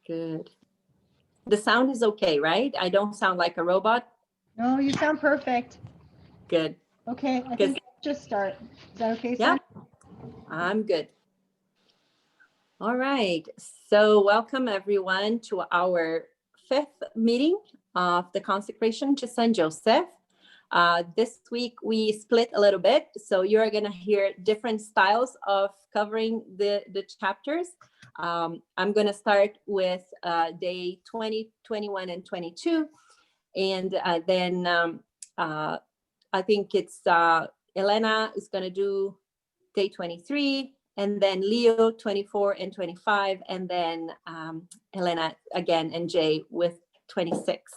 Good. The sound is okay, right? I don't sound like a robot? No, you sound perfect. Good. Okay, I think just start. Is that okay, Yeah, Sam? I'm good. All right. So welcome everyone to our 5th meeting of the Consecration to Saint Joseph. This week we split a little bit, so you're going to hear different styles of covering the chapters. I'm going to start with day 20, 21, and 22, and then I think it's Elena is going to do day 23, and then Leo 24 and 25, and then Elena again and Jay with 26.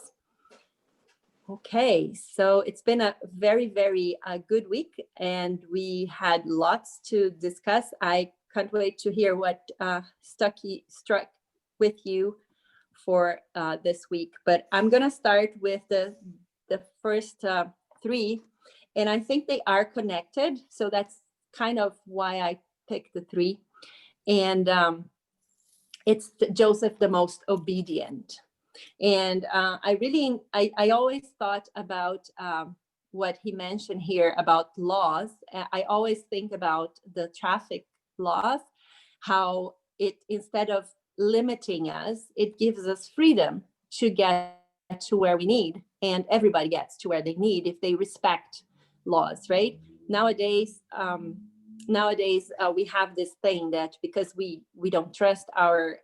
Okay, so it's been a very, very good week, and we had lots to discuss. I can't wait to hear what struck with you for this week. But I'm going to start with the first 3, and I think they are connected. So that's kind of why I picked the 3. And it's Joseph the most obedient. And I always thought about what he mentioned here about laws. I always think about the traffic laws, how it, instead of limiting us, it gives us freedom to get to where we need. And everybody gets to where they need if they respect laws, right? Nowadays, we have this thing that because we don't trust our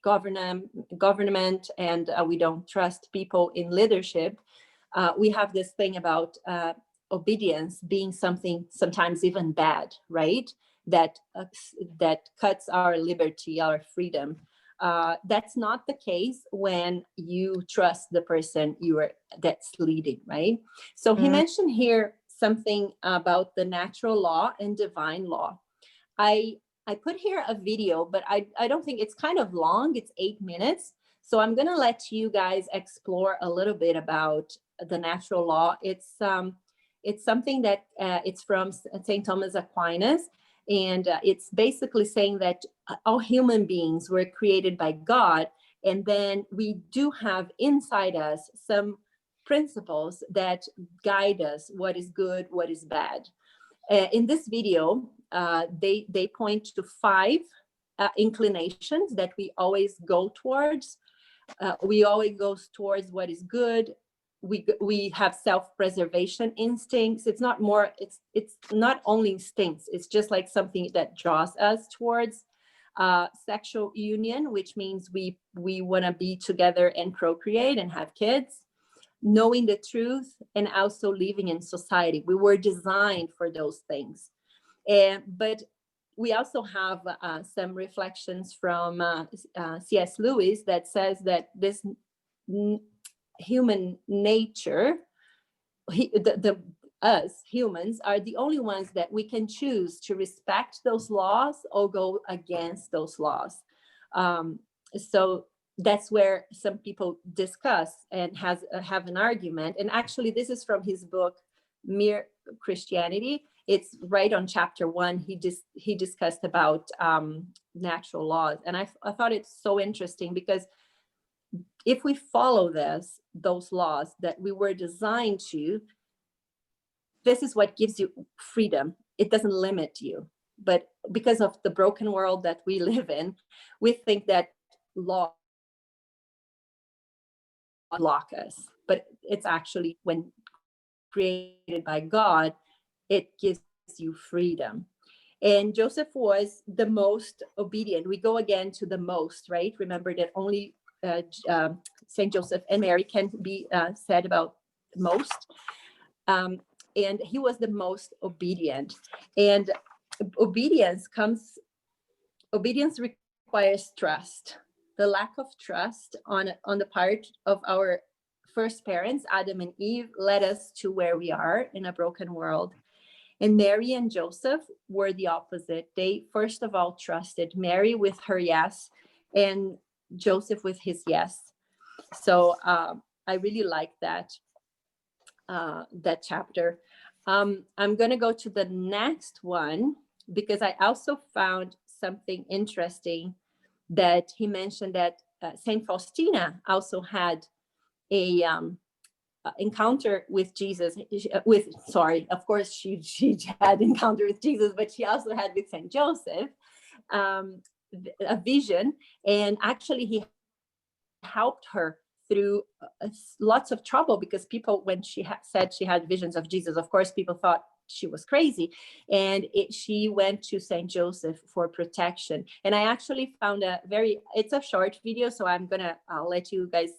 government and we don't trust people in leadership, we have this thing about obedience being something sometimes even bad, right? That cuts our liberty, our freedom. That's not the case when you trust the person that's leading, right? So he mentioned here something about the natural law and divine law. I put here a video, but I don't think it's kind of long. It's 8 minutes. So I'm going to let you guys explore a little bit about the natural law. It's something that it's from St. Thomas Aquinas. And it's basically saying that all human beings were created by God. And then we do have inside us some principles that guide us, what is good, what is bad. In this video, they point to 5 inclinations that we always go towards. We always go towards what is good. We have self-preservation instincts. It's not not only instincts. It's just like something that draws us towards sexual union, which means we want to be together and procreate and have kids. Knowing the truth and also living in society. We were designed for those things. But we also have some reflections from C.S. Lewis that says that this human nature, us humans are the only ones that we can choose to respect those laws or go against those laws. So that's where some people discuss and have an argument. And actually, this is from his book, Mere Christianity. It's right on chapter 1. He discussed about natural laws. And I thought it's so interesting because if we follow those laws that we were designed to, this is what gives you freedom. It doesn't limit you. But because of the broken world that we live in, we think that law block us, but it's actually, when created by God, it gives you freedom. And Joseph was the most obedient. We go again to the most, right? Remember that only Saint Joseph and Mary can be said about most. And he was the most obedient. And obedience requires trust. The lack of trust on the part of our first parents, Adam and Eve, led us to where we are in a broken world. And Mary and Joseph were the opposite. They first of all trusted Mary with her yes, and Joseph with his yes. So I really like that chapter. I'm going to go to the next one. because I also found something interesting that he mentioned that Saint Faustina also had a encounter with Jesus. Of course, she had encounter with Jesus, but she also had with Saint Joseph a vision, and actually he helped her through lots of trouble, because people, when she said she had visions of Jesus, of course people thought she was crazy, and she went to Saint Joseph for protection. And I actually found it's a short video, so I'll let you guys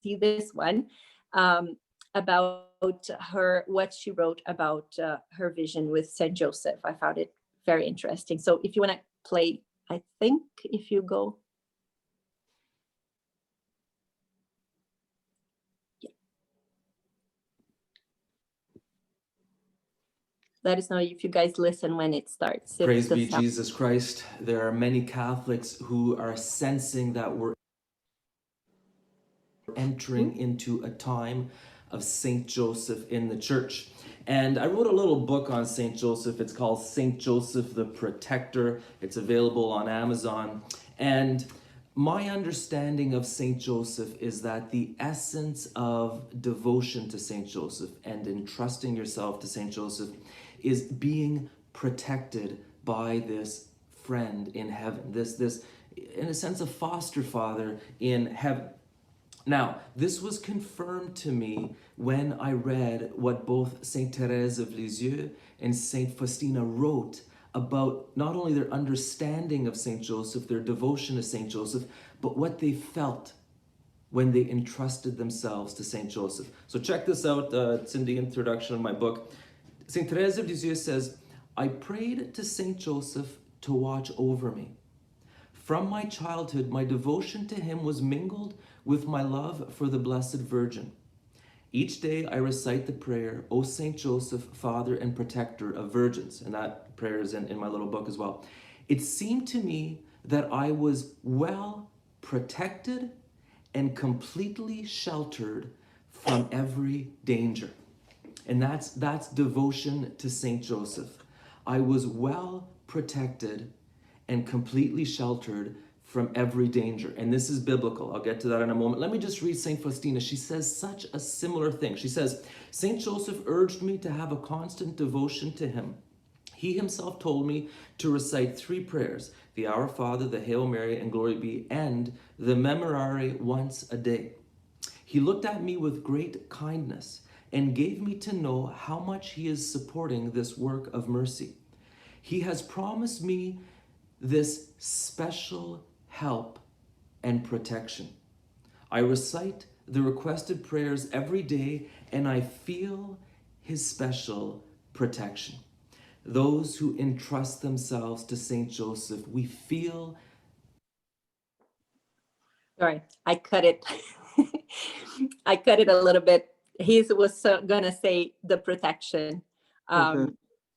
see this one, about what she wrote about her vision with Saint Joseph. I found it very interesting. So if you want to play, I think if you go. Let us know if you guys listen when it starts. Praise be Jesus Christ. There are many Catholics who are sensing that we're entering into a time of Saint Joseph in the church. And I wrote a little book on Saint Joseph. It's called Saint Joseph the Protector. It's available on Amazon. And my understanding of Saint Joseph is that the essence of devotion to Saint Joseph and entrusting yourself to Saint Joseph is being protected by this friend in heaven, this in a sense a foster father in heaven. Now, this was confirmed to me when I read what both Saint Thérèse of Lisieux and Saint Faustina wrote about not only their understanding of Saint Joseph, their devotion to Saint Joseph, but what they felt when they entrusted themselves to Saint Joseph. So check this out, it's in the introduction of my book. Saint Thérèse of Lisieux says, "I prayed to Saint Joseph to watch over me. From my childhood, my devotion to him was mingled with my love for the Blessed Virgin. Each day I recite the prayer, O Saint Joseph, Father and Protector of Virgins," and that prayer is in my little book as well. "It seemed to me that I was well protected and completely sheltered from every danger." And that's devotion to Saint Joseph. I was well protected and completely sheltered from every danger. And this is biblical. I'll get to that in a moment. Let me just read Saint Faustina. She says such a similar thing. She says, "Saint Joseph urged me to have a constant devotion to him. He himself told me to recite 3 prayers, the Our Father, the Hail Mary, and Glory Be, and the Memorare once a day. He looked at me with great kindness and gave me to know how much he is supporting this work of mercy. He has promised me this special help and protection. I recite the requested prayers every day, and I feel his special protection." Those who entrust themselves to Saint Joseph, we feel... Sorry, I cut it. I cut it a little bit. He was gonna say the protection.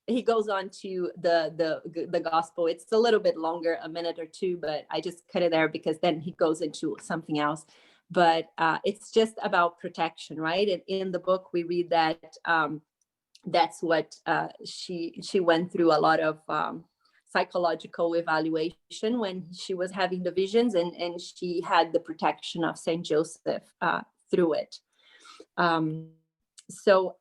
He goes on to the gospel. It's a little bit longer, a minute or two, but I just cut it there because then he goes into something else. But it's just about protection, right? And in the book, we read that that's what she went through a lot of psychological evaluation when she was having the visions, and she had the protection of Saint Joseph through it. So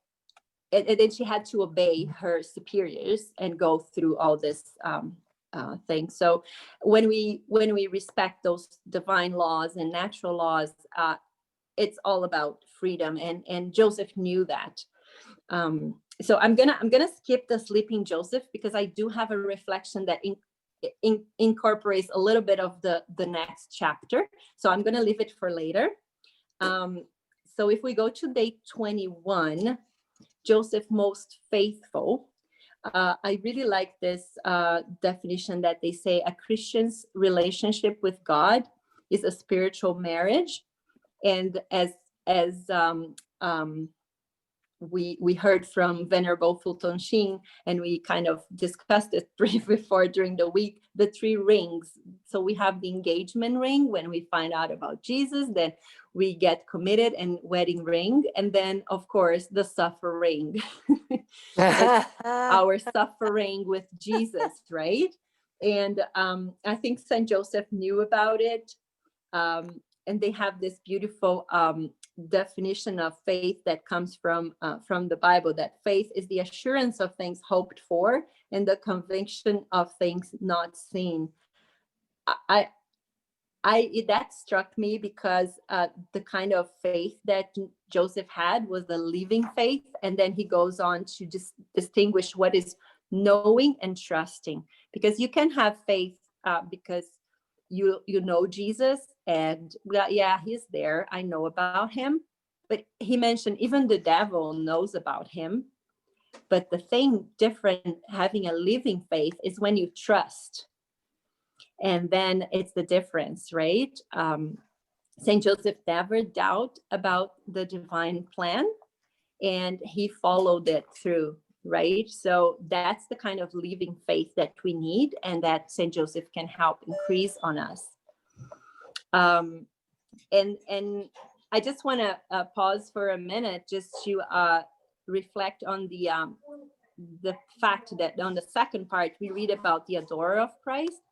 and then she had to obey her superiors and go through all this thing. So when we respect those divine laws and natural laws, it's all about freedom, and Joseph knew that. So I'm gonna skip the sleeping Joseph, because I do have a reflection that incorporates a little bit of the next chapter. So I'm gonna leave it for later. So if we go to day 21, Joseph most faithful, I really like this definition that they say a Christian's relationship with God is a spiritual marriage. And as we heard from Venerable Fulton Sheen, and we kind of discussed it before during the week, the 3 rings. So we have the engagement ring when we find out about Jesus, then we get committed and wedding ring, and then of course the suffer ring. our suffering with Jesus, right? And I think Saint Joseph knew about it. And they have this beautiful definition of faith that comes from the Bible, that faith is the assurance of things hoped for and the conviction of things not seen. That struck me because the kind of faith that Joseph had was the living faith, and then he goes on to just distinguish what is knowing and trusting, because you can have faith because you know Jesus, and well, yeah, he's there, I know about him, but he mentioned even the devil knows about him. But the thing different having a living faith is when you trust, and then it's the difference, right? Saint Joseph never doubt about the divine plan, and he followed it through, right? So that's the kind of living faith that we need, and that Saint Joseph can help increase on us. And I just want to pause for a minute just to reflect on the fact that on the second part we read about the adorer of Christ,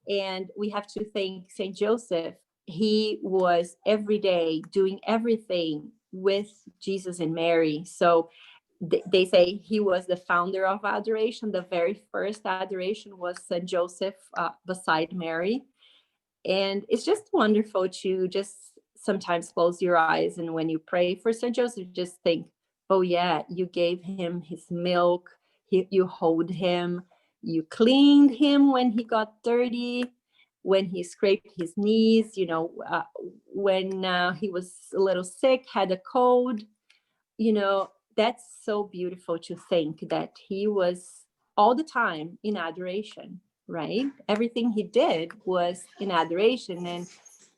and we have to thank Saint Joseph. He was every day doing everything with Jesus and Mary. So they say he was the founder of adoration. The very first adoration was Saint Joseph beside Mary. And it's just wonderful to just sometimes close your eyes, and when you pray for Saint Joseph, just think, oh yeah, you gave him his milk, you hold him, you cleaned him when he got dirty, when he scraped his knees, when he was a little sick, had a cold. That's so beautiful to think that he was all the time in adoration, right? Everything he did was in adoration. And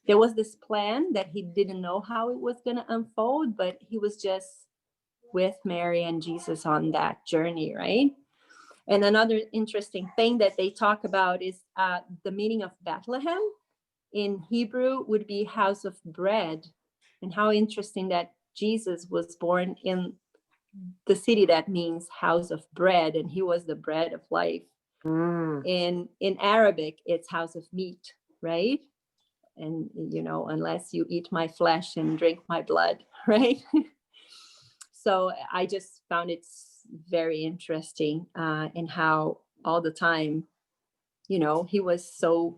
there was this plan that he didn't know how it was going to unfold, but he was just with Mary and Jesus on that journey, right? And another interesting thing that they talk about is the meaning of Bethlehem in Hebrew would be house of bread. And how interesting that Jesus was born in the city that means house of bread, and he was the bread of life. In Arabic, it's house of meat, right? And unless you eat my flesh and drink my blood, right? So I just found it very interesting in how all the time, he was so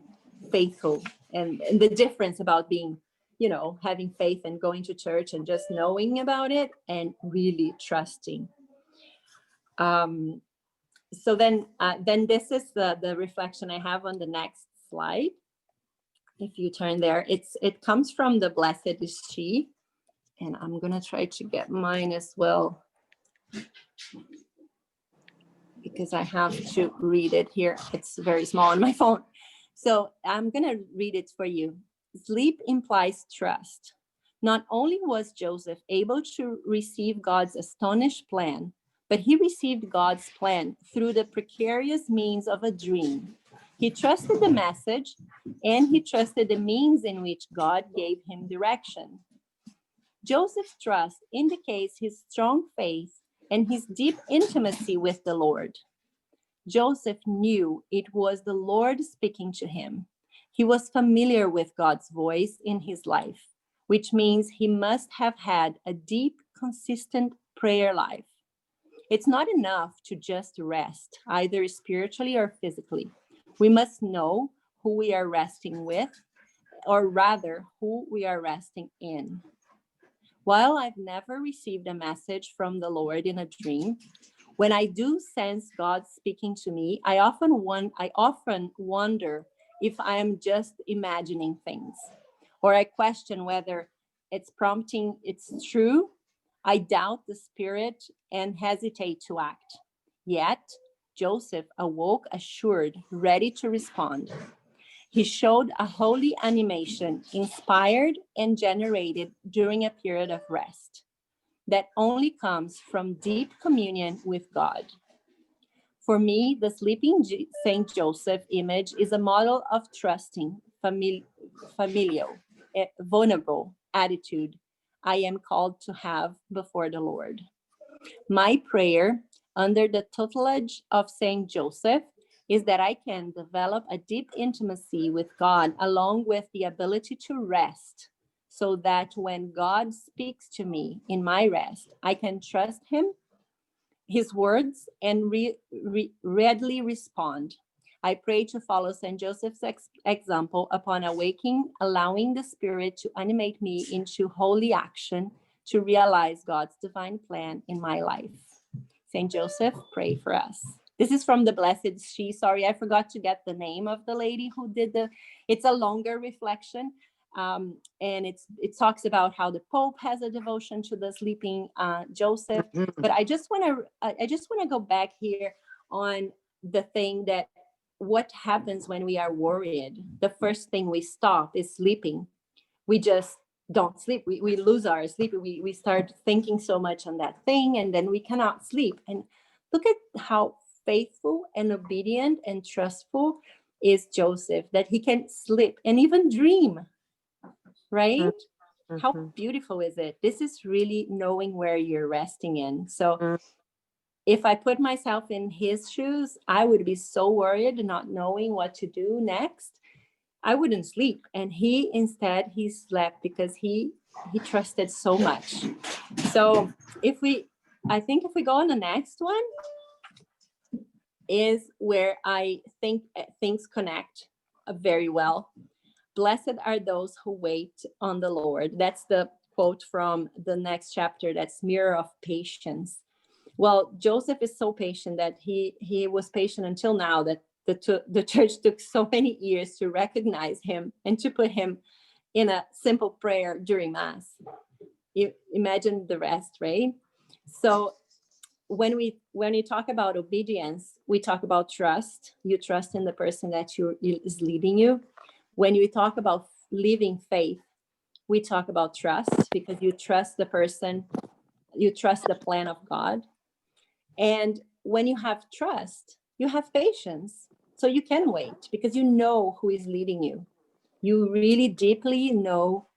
faithful, and the difference about being, having faith and going to church and just knowing about it and really trusting. So then this is the reflection I have on the next slide. If you turn there, it comes from the Blessed is She, and I'm gonna try to get mine as well, because I have to read it here. It's very small on my phone. So I'm gonna read it for you. Sleep implies trust. Not only was Joseph able to receive God's astonished plan, but he received God's plan through the precarious means of a dream. He trusted the message, and he trusted the means in which God gave him direction. Joseph's trust indicates his strong faith and his deep intimacy with the Lord. Joseph knew it was the Lord speaking to him. He was familiar with God's voice in his life, which means he must have had a deep, consistent prayer life. It's not enough to just rest, either spiritually or physically. We must know who we are resting with, or rather, who we are resting in. While I've never received a message from the Lord in a dream, when I do sense God speaking to me, I often wonder if I am just imagining things, or I question whether it's true. I doubt the spirit and hesitate to act. Yet, Joseph awoke assured, ready to respond. He showed a holy animation, inspired and generated during a period of rest that only comes from deep communion with God. For me, the sleeping Saint Joseph image is a model of trusting, familial, vulnerable attitude I am called to have before the Lord. My prayer under the tutelage of Saint Joseph is that I can develop a deep intimacy with God, along with the ability to rest, so that when God speaks to me in my rest, I can trust him, his words, and readily respond. I pray to follow Saint Joseph's example upon awaking, allowing the Spirit to animate me into holy action to realize God's divine plan in my life. Saint Joseph, pray for us. This is from the Blessed She. Sorry, I forgot to get the name of the lady who did it's a longer reflection. And it talks about how the Pope has a devotion to the sleeping Joseph. But I just want to go back here on the thing that what happens when we are worried. The first thing we stop is sleeping. We just don't sleep. We lose our sleep. We start thinking so much on that thing, and then we cannot sleep. And look at how faithful and obedient and trustful is Joseph, that he can sleep and even dream, right? Mm-hmm. How beautiful is it? This is really knowing where you're resting in. So if I put myself in his shoes, I would be so worried, not knowing what to do next. I wouldn't sleep. And he slept because he trusted so much. So I think if we go on the next one, is where I think things connect very well. Blessed are those who wait on the Lord. That's the quote from the next chapter. That's mirror of patience. Well, Joseph is so patient that he was patient until now, that the church took so many years to recognize him and to put him in a simple prayer during Mass. You imagine the rest, right? So when you talk about obedience, we talk about trust. You trust in the person that is leading you. When you talk about living faith, we talk about trust, because you trust the person, you trust the plan of God. And when you have trust, you have patience. So you can wait because you know who is leading you. You really deeply know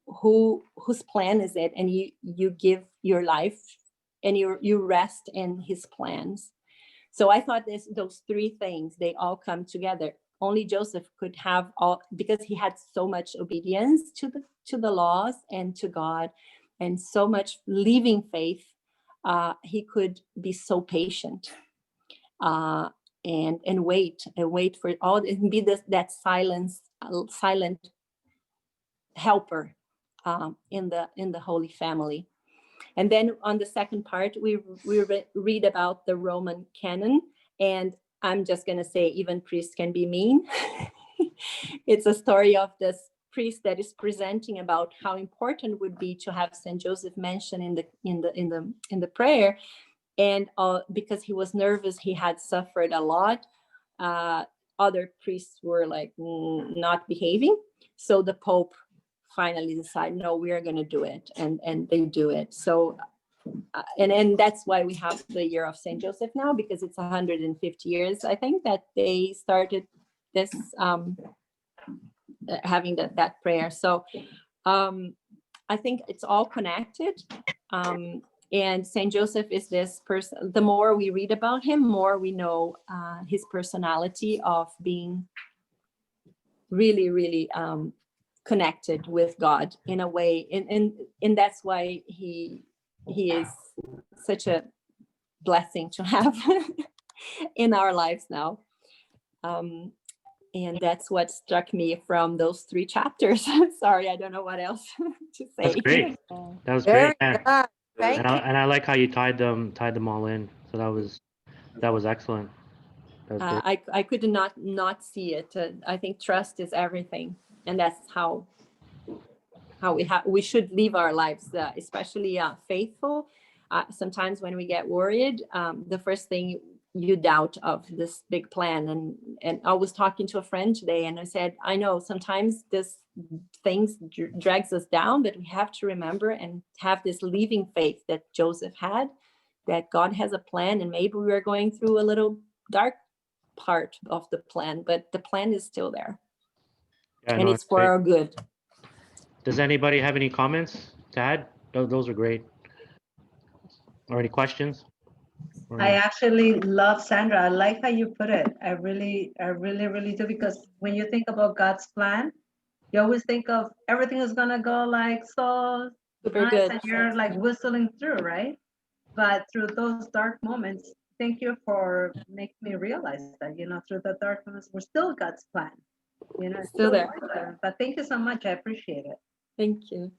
whose plan is it, and you give your life and you rest in his plans. So I thought those three things, they all come together. Only Joseph could have all, because he had so much obedience to the laws and to God, and so much living faith. He could be so patient and wait for all, and be that silent helper in the Holy Family. And then on the second part, we read about the Roman canon, and I'm just going to say even priests can be mean. It's a story of this priest that is presenting about how important would be to have Saint Joseph mentioned in the prayer, and because he was nervous, he had suffered a lot. Other priests were like not behaving, so the Pope finally decide, no, we are going to do it, and they do it. So and that's why we have the year of Saint Joseph now, because it's 150 years, I think, that they started this having that prayer. So I think it's all connected, and Saint Joseph is this person. The more we read about him, more we know his personality of being really, really connected with God in a way, and that's why he is such a blessing to have in our lives now. And that's what struck me from those three chapters. Sorry, I don't know what else to say. That's great. That was Very great. good. Thank you. And I like how you tied them all in. So that was excellent. That was great. I could not see it. I think trust is everything, and that's how we should live our lives, especially faithful. Sometimes when we get worried, the first thing you doubt of this big plan. And I was talking to a friend today, and I said, I know sometimes this things drags us down, but we have to remember and have this living faith that Joseph had, that God has a plan, and maybe we are going through a little dark part of the plan, but the plan is still there. Yeah, and no, it's for our good. Does anybody have any comments to add? Those are great. Or any questions? Or I no? actually love Sandra. I like how you put it. I really do, because when you think about God's plan, you always think of everything is gonna go like so Super nice good. and you're like whistling through, right? But through those dark moments, thank you for making me realize that, through the dark moments, we're still God's plan. It's Still there. worth it. But thank you so much. I appreciate it. Thank you.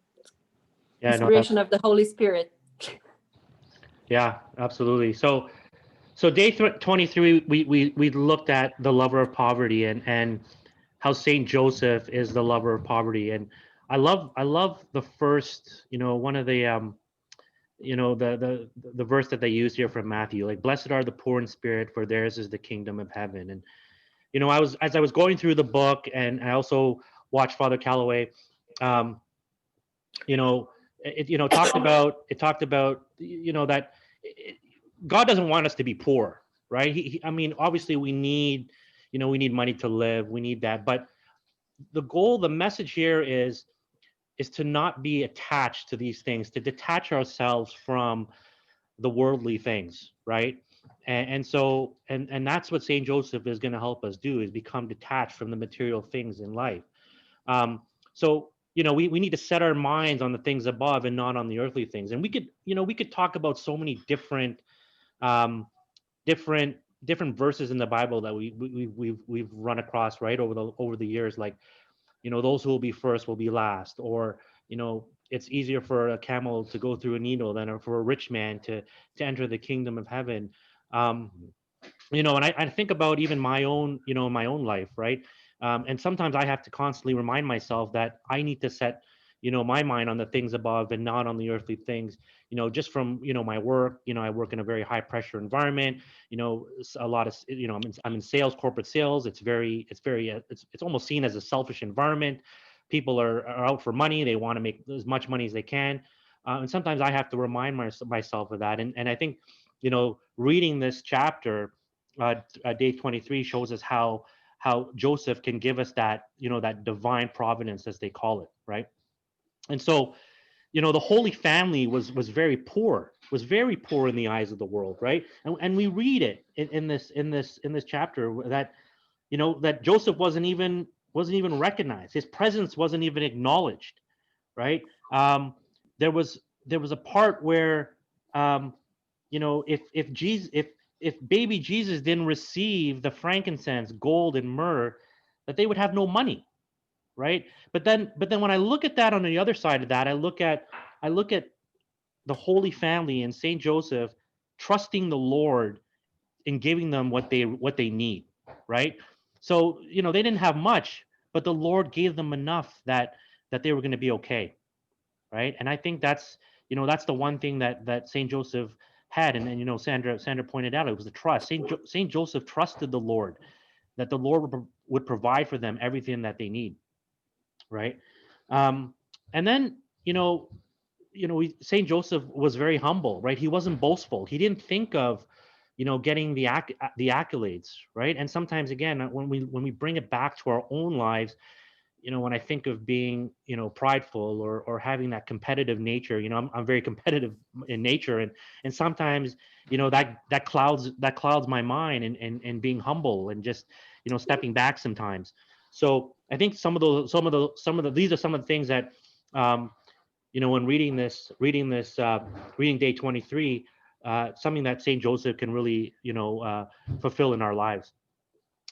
Yeah, no, Inspiration of the Holy Spirit. yeah, absolutely. So day 23, we looked at the lover of poverty and how Saint Joseph is the lover of poverty. And I love the first, one of the the verse that they use here from Matthew, like, blessed are the poor in spirit, for theirs is the kingdom of heaven. And as I was going through the book, and I also watched Father Calloway, um, you know, it talked about that God doesn't want us to be poor, right? I mean, obviously we need money to live, we need that, but the message here is to not be attached to these things, to detach ourselves from the worldly things, right? And that's what Saint Joseph is going to help us do, is become detached from the material things in life. So we need to set our minds on the things above and not on the earthly things. And we could talk about so many um, different different verses in the Bible that we've run across, right, over the years, like, those who will be first will be last, or it's easier for a camel to go through a needle than for a rich man to enter the kingdom of heaven. um, and I think about even my own life, right? And sometimes I have to constantly remind myself that I need to set my mind on the things above and not on the earthly things. Just from my work. I work in a very high pressure environment. A lot of I'm in sales, corporate sales. It's almost seen as a selfish environment. People are out for money. They want to make as much money as they can. And sometimes I have to remind myself of that. And I think reading this chapter, day 23, shows us how Joseph can give us that divine providence, as they call it, right? And so, the Holy Family was very poor in the eyes of the world, right? And we read it in this chapter, that Joseph wasn't even recognized. His presence wasn't even acknowledged, right? There was a part where, if baby Jesus didn't receive the frankincense, gold, and myrrh, that they would have no money, right? But then when I look at that, on the other side of that, I look at the Holy Family and Saint Joseph trusting the Lord in giving them what they need, right? So they didn't have much, but the Lord gave them enough that they were going to be okay, right? And I think that's the one thing that Saint Joseph had. And Sandra pointed out, it was the trust. Saint Joseph trusted the Lord, that the Lord would provide for them everything that they need, right? And then Saint Joseph was very humble, right? He wasn't boastful. He didn't think of getting the accolades, right? And sometimes, again, when we bring it back to our own lives, when I think of being prideful, or having that competitive nature, I'm very competitive in nature, and sometimes that clouds my mind, and being humble, and just stepping back sometimes. So I think these are some of the things that, when reading day 23, something that Saint Joseph can really fulfill in our lives.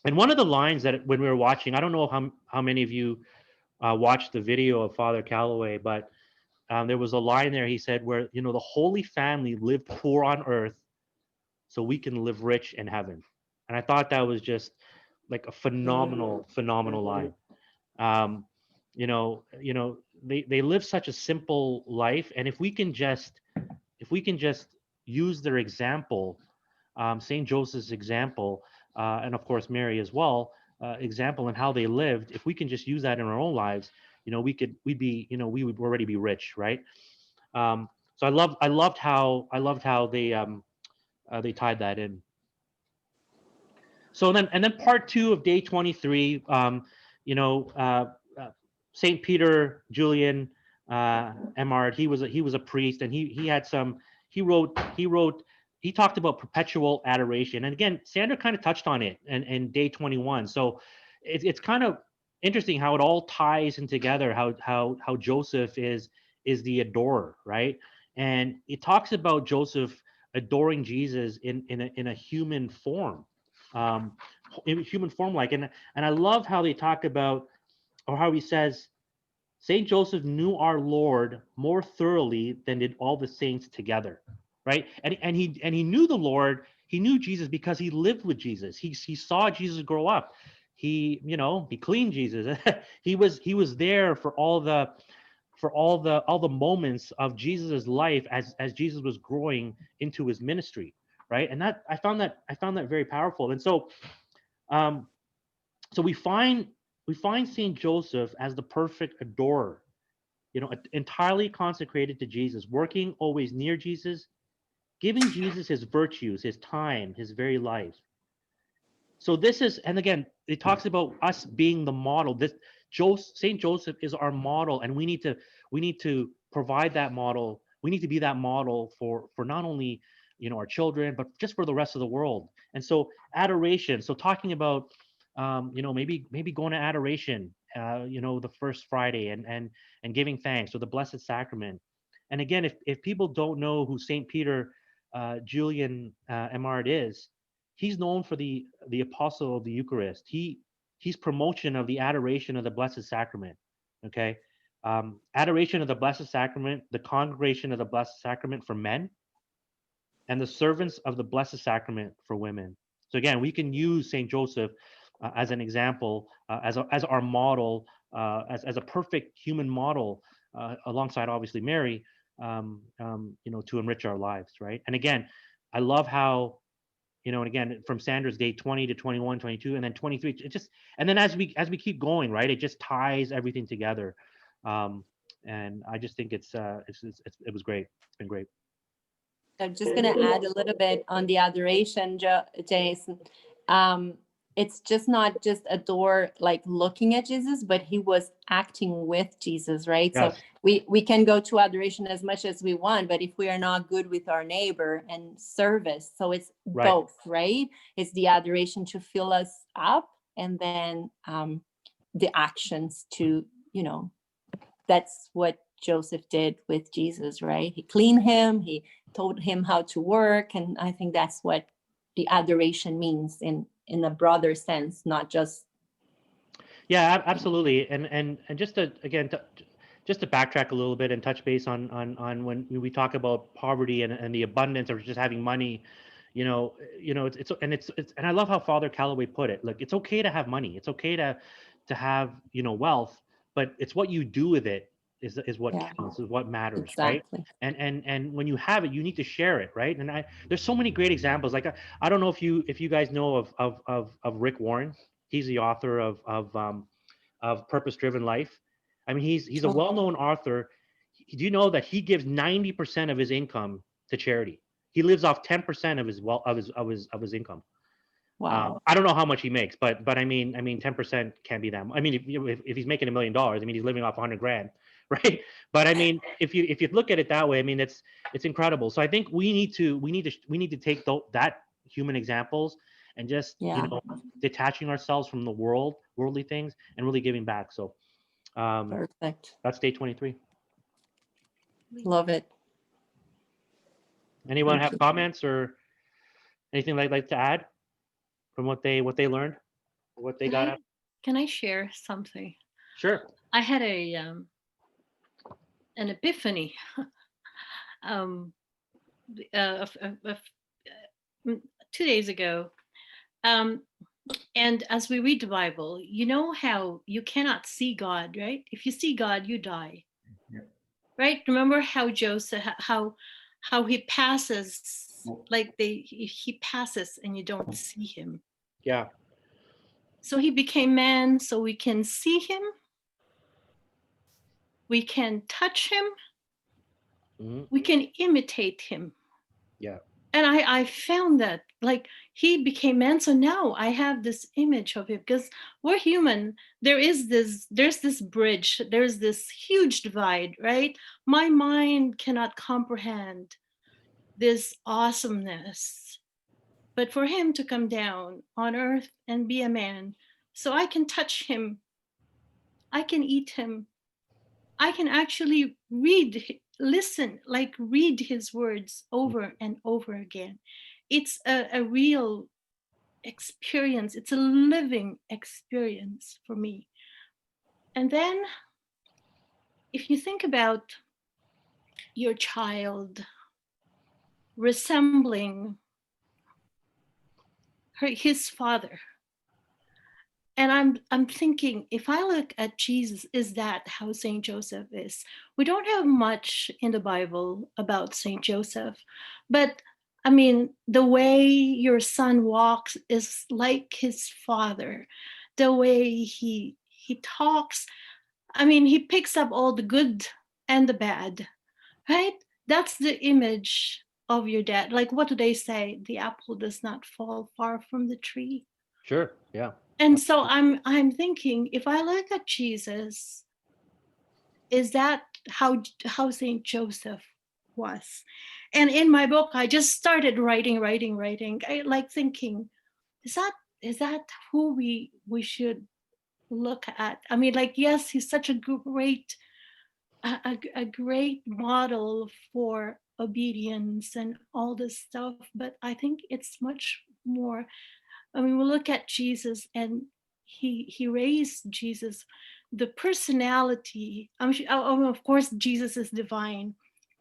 And one of the lines that, when we were watching, I don't know how many of you watched the video of Father Calloway, but there was a line there. He said, where the Holy Family lived poor on earth so we can live rich in heaven. And I thought that was just like a phenomenal line. um, they live such a simple life, and if we can just use their example, Saint Joseph's example, and of course Mary as well, example, and how they lived. If we can just use that in our own lives, we would already be rich, right? So I loved how they tied that in. So then part two of day 23, you know, Saint Peter Julian Emard, he was a priest, and he had some he talked about perpetual adoration. And again, Sandra kind of touched on it in day 21. So it's kind of interesting how it all ties in together, how Joseph is the adorer, right? And it talks about Joseph adoring Jesus in a human form, in human form like. And I love how they talk about, or how he says, Saint Joseph knew our Lord more thoroughly than did all the saints together, right? And he knew the Lord. He knew Jesus because he lived with Jesus. He saw Jesus grow up. He cleaned Jesus. he was there for all the moments of Jesus's life as Jesus was growing into his ministry, right? And that I found that very powerful. And so so we find Saint Joseph as the perfect adorer, entirely consecrated to Jesus, working always near Jesus, giving Jesus his virtues, his time, his very life. So this is, and again, it talks about us being the model. This Saint Joseph is our model, and we need to provide that model. We need to be that model for not only our children, but just for the rest of the world. And so adoration. So talking about maybe going to adoration, the first Friday and giving thanks, or the Blessed Sacrament. And again, if people don't know who Saint Peter Julian Emard is, he's known for the apostle of the Eucharist. He's promotion of the adoration of the Blessed Sacrament. Okay, adoration of the Blessed Sacrament, the congregation of the Blessed Sacrament for men, and the servants of the Blessed Sacrament for women. So again, we can use Saint Joseph as an example, as our model, as a perfect human model, alongside obviously Mary, to enrich our lives, right? And again, I love how, and again, from Sandra's day 20 to 21, 22, and then 23, it just, and then as we keep going, right, it just ties everything together. And I just think it was great. It's been great. I'm just going to add a little bit on the adoration, Jason. It's just not just adore, like looking at Jesus, but he was acting with Jesus, right? Yes. So we can go to adoration as much as we want, but if we are not good with our neighbor and service, so it's Right. both, right? It's the adoration to fill us up, and then the actions to, that's what Joseph did with Jesus, right? He cleaned him, he told him how to work, and I think that's what the adoration means in a broader sense, not just. Yeah, absolutely. And just to just to backtrack a little bit and touch base on when we talk about poverty and the abundance of just having money, it's and I love how Father Calloway put it. Look, it's okay to have money. It's okay to have wealth, but it's what you do with it is what counts, is what matters, Exactly. right? And when you have it, you need to share it, right? And there's so many great examples. Like I don't know if you guys know of Rick Warren. He's the author of Purpose Driven Life. I mean, he's a well-known author. Do you know that he gives 90% of his income to charity? He lives off 10% of his income. Wow. I don't know how much he makes, but I mean 10% can't be that much. I mean, if he's making $1 million, I mean, he's living off 100 grand, right? But I mean, if you look at it that way, I mean, it's incredible. So I think we need to take that human examples and just detaching ourselves from the worldly things and really giving back. So Perfect. that's day 23. Love it. Anyone have comments or anything like to add from what they learned, or what they got out? Can I share something? Sure. I had an epiphany 2 days ago. And as we read the Bible, you know how you cannot see God, right? If you see God, you die. Yeah. Right? Remember how Joseph, how he passes, like he passes and you don't see him. Yeah. So he became man so we can see him. We can touch him. Mm-hmm. We can imitate him. Yeah. And I found that, like, he became man. So now I have this image of him, because we're human. There's this bridge. There's this huge divide, right? My mind cannot comprehend this awesomeness. But for him to come down on earth and be a man, so I can touch him, I can eat him, I can actually read his words over and over again. It's a real experience. It's a living experience for me. And then if you think about your child resembling his father, and I'm thinking, if I look at Jesus, is that how Saint Joseph is? We don't have much in the Bible about Saint Joseph, but I mean, the way your son walks is like his father. The way he talks, I mean, he picks up all the good and the bad, right? That's the image of your dad. Like, what do they say? The apple does not fall far from the tree. Sure. Yeah. And so I'm thinking, if I look at Jesus, is that how Saint Joseph was? And in my book, I just started writing. I like thinking, is that who we should look at? I mean, like, yes, he's such a great model for obedience and all this stuff, but I think it's much more. I mean, we look at Jesus, and he raised Jesus, the personality. Of course, Jesus is divine,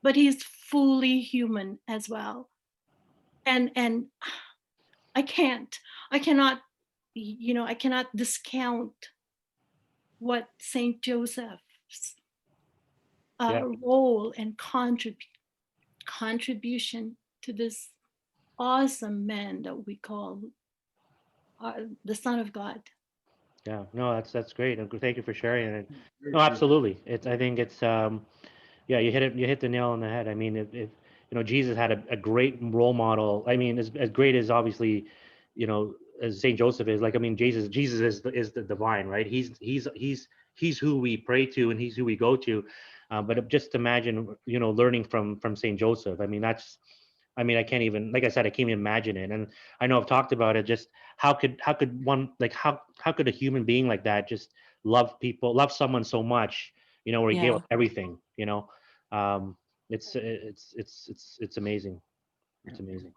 but he's fully human as well. And I cannot discount what Saint Joseph's Yeah. role and contribution to this awesome man that we call the Son of God. Yeah. No, that's great. And thank you for sharing it. No, absolutely. I think it's yeah, you hit the nail on the head. I mean, if Jesus had a great role model. I mean, as great as obviously, as Saint Joseph is. Like, I mean, Jesus is the divine, right? He's who we pray to, and he's who we go to. But just imagine, learning from Saint Joseph. I mean, I can't even, like I said, I can't even imagine it. And I know I've talked about it. Just how could one, like, how could a human being like that just love someone so much, where he gave up everything, it's amazing. It's amazing.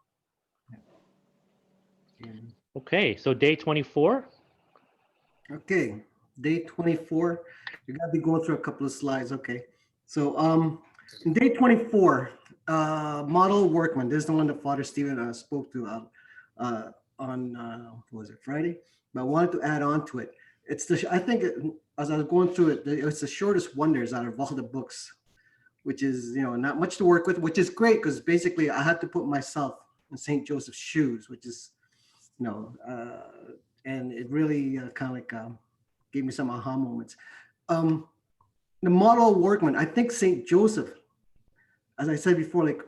Okay, so day 24. Okay, day 24. You gotta be going through a couple of slides. Okay, so in day 24, model workman. This is the one that Father Stephen spoke to on what was it, Friday? But I wanted to add on to it. I think as I was going through it, it's the shortest wonders out of all the books, which is not much to work with, which is great because basically I had to put myself in Saint Joseph's shoes, which is and it really kind of like gave me some aha moments. The model workman, I think Saint Joseph, as I said before, like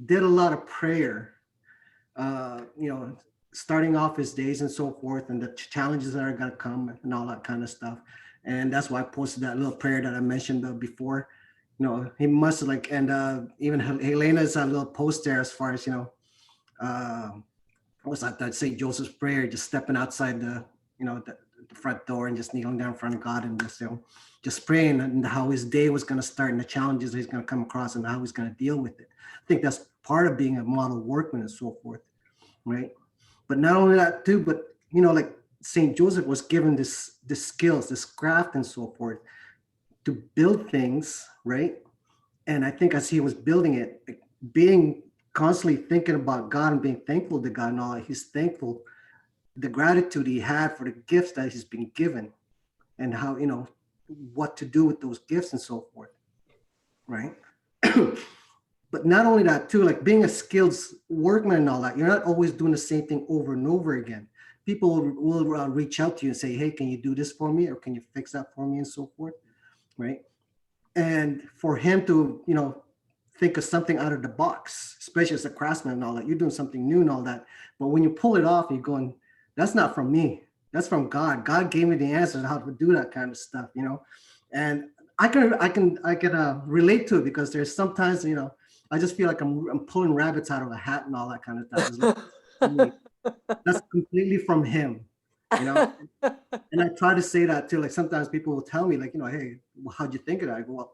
did a lot of prayer, starting off his days and so forth, and the challenges that are going to come and all that kind of stuff. And that's why I posted that little prayer that I mentioned before. He must and even Helena's little post there as far as, was that St. Joseph's prayer, just stepping outside the front door and just kneeling down in front of God and just praying and how his day was going to start and the challenges he's going to come across and how he's going to deal with it. I think that's part of being a model workman and so forth, right? But not only that too, but like St. Joseph was given this skills, this craft and so forth to build things, right? And I think as he was building it, being constantly thinking about God and being thankful to God and all, he's thankful, the gratitude he had for the gifts that he's been given and how, what to do with those gifts and so forth, right? But not only that too, like being a skilled workman and all that, you're not always doing the same thing over and over again. People will reach out to you and say, hey, can you do this for me? Or can you fix that for me and so forth, right? And for him to, think of something out of the box, especially as a craftsman and all that, you're doing something new and all that. But when you pull it off, you're going, that's not from me. That's from God. God gave me the answers how to do that kind of stuff, And I can relate to it because there's sometimes, I just feel like I'm pulling rabbits out of a hat and all that kind of stuff. It's like, that's completely from him, you know. And I try to say that too. Like sometimes people will tell me, like, hey, well, how'd you think of that? I go, well,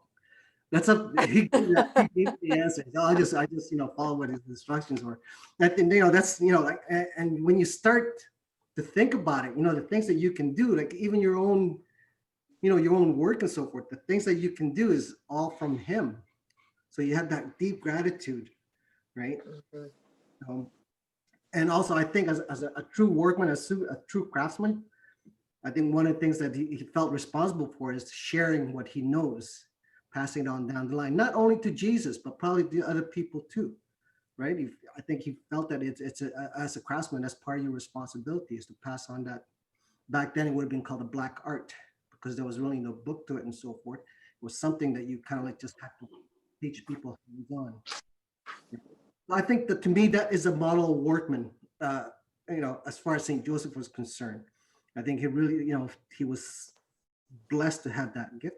that's up. He gave me the answer. So I just follow what his instructions were. I think that's like, and when you start to think about it, the things that you can do, like even your own, your own work and so forth, the things that you can do is all from him. So you have that deep gratitude, right? And also, I think as a true workman, a true craftsman, I think one of the things that he felt responsible for is sharing what he knows, passing it on down the line, not only to Jesus, but probably to other people too, right? I think he felt that as a craftsman, that's part of your responsibility is to pass on that. Back then, it would have been called a black art because there was really no book to it and so forth. It was something that you kind of like just had to teach people hands-on. I think that to me, that is a model workman, as far as St. Joseph was concerned. I think he really, he was blessed to have that gift.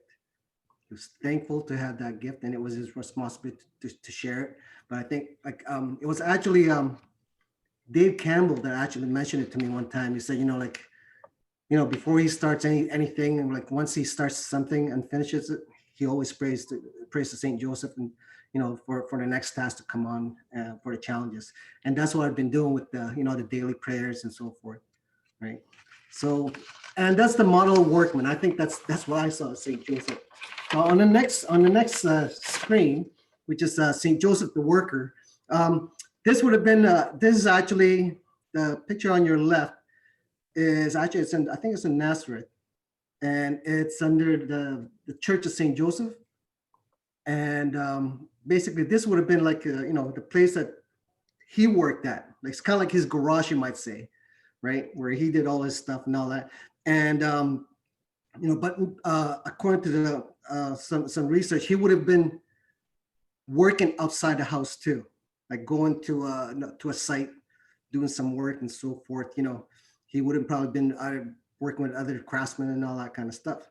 He was thankful to have that gift, and it was his responsibility to share it. But I think it was actually Dave Campbell that actually mentioned it to me one time. He said, before he starts anything, and like once he starts something and finishes it, he always prays to St. Joseph and for the next task to come on, for the challenges. And that's what I've been doing with the daily prayers and so forth, right? So, and that's the model workman. I think that's what I saw St. Joseph. On the next screen, which is St. Joseph the worker. This would have been this is actually the picture on your left is actually I think it's in Nazareth, and it's under the Church of St. Joseph. And basically, this would have been like the place that he worked at. Like it's kind of like his garage, you might say, right, where he did all his stuff and all that. And but according to some research, he would have been working outside the house too, like going to a site, doing some work and so forth. He would have probably been working with other craftsmen and all that kind of stuff.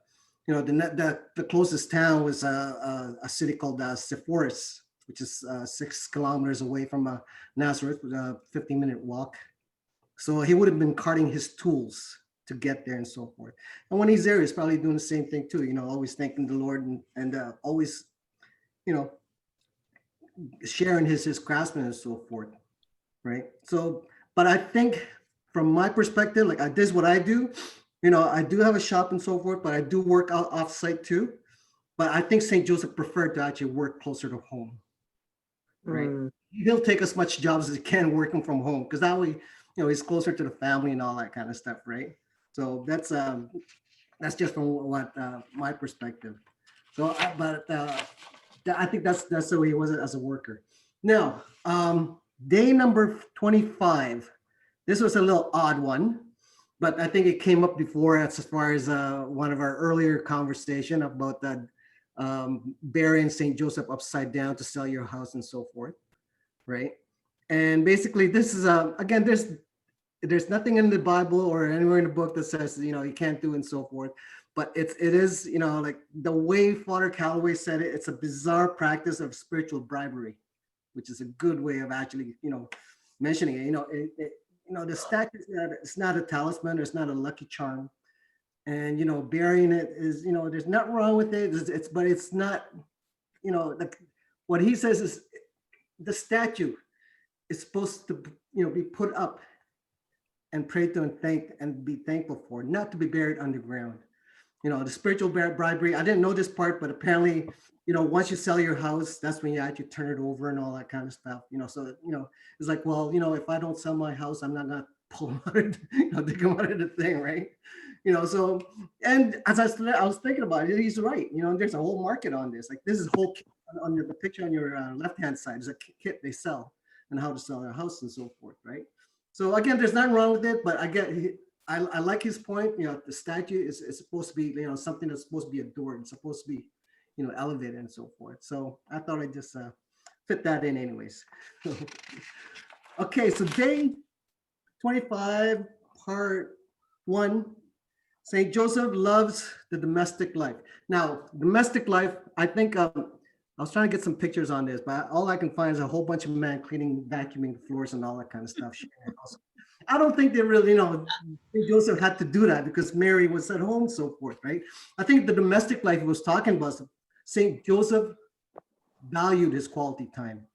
The closest town was a city called Sepphoris, which is 6 kilometers away from Nazareth, with a 15-minute walk. So he would have been carting his tools to get there and so forth. And when he's there, he's probably doing the same thing too, always thanking the Lord and always, sharing his craftsmen and so forth, right? So, but I think from my perspective, like this is what I do. I do have a shop and so forth, but I do work out off-site too. But I think St. Joseph preferred to actually work closer to home, right? He'll take as much jobs as he can working from home because that way, he's closer to the family and all that kind of stuff, right? So that's just from what my perspective. So, I think that's the way he was as a worker. Now, day number 25. This was a little odd one, but I think it came up before as far as one of our earlier conversation about that burying St. Joseph upside down to sell your house and so forth, right? And basically, this is again, there's nothing in the Bible or anywhere in the book that says you can't do and so forth. But it is like the way Father Calloway said it, it's a bizarre practice of spiritual bribery, which is a good way of actually mentioning it. The statue it's not a talisman, it's not a lucky charm, and burying it is there's nothing wrong with it. But it's not like what he says is the statue is supposed to be put up and prayed to and be thankful for, not to be buried underground. The spiritual bribery, I didn't know this part, but apparently, once you sell your house, that's when you actually turn it over and all that kind of stuff. So, it's like, well, if I don't sell my house, I'm not gonna pull them out of, dig them out of the thing, right? So, and as I was thinking about it, he's right. There's a whole market on this. Like this is whole on the picture on your left-hand side is a kit they sell and how to sell their house and so forth, right? So again, there's nothing wrong with it, but I like his point. The statue is supposed to be, something that's supposed to be adored. It's supposed to be, elevated and so forth. So I thought I'd just fit that in anyways. Okay, so day 25, part 1, St. Joseph loves the domestic life. Now, domestic life, I think I was trying to get some pictures on this, but all I can find is a whole bunch of men cleaning, vacuuming the floors and all that kind of stuff. I don't think they really, Joseph had to do that because Mary was at home and so forth, right? I think the domestic life he was talking about, St. Joseph valued his quality time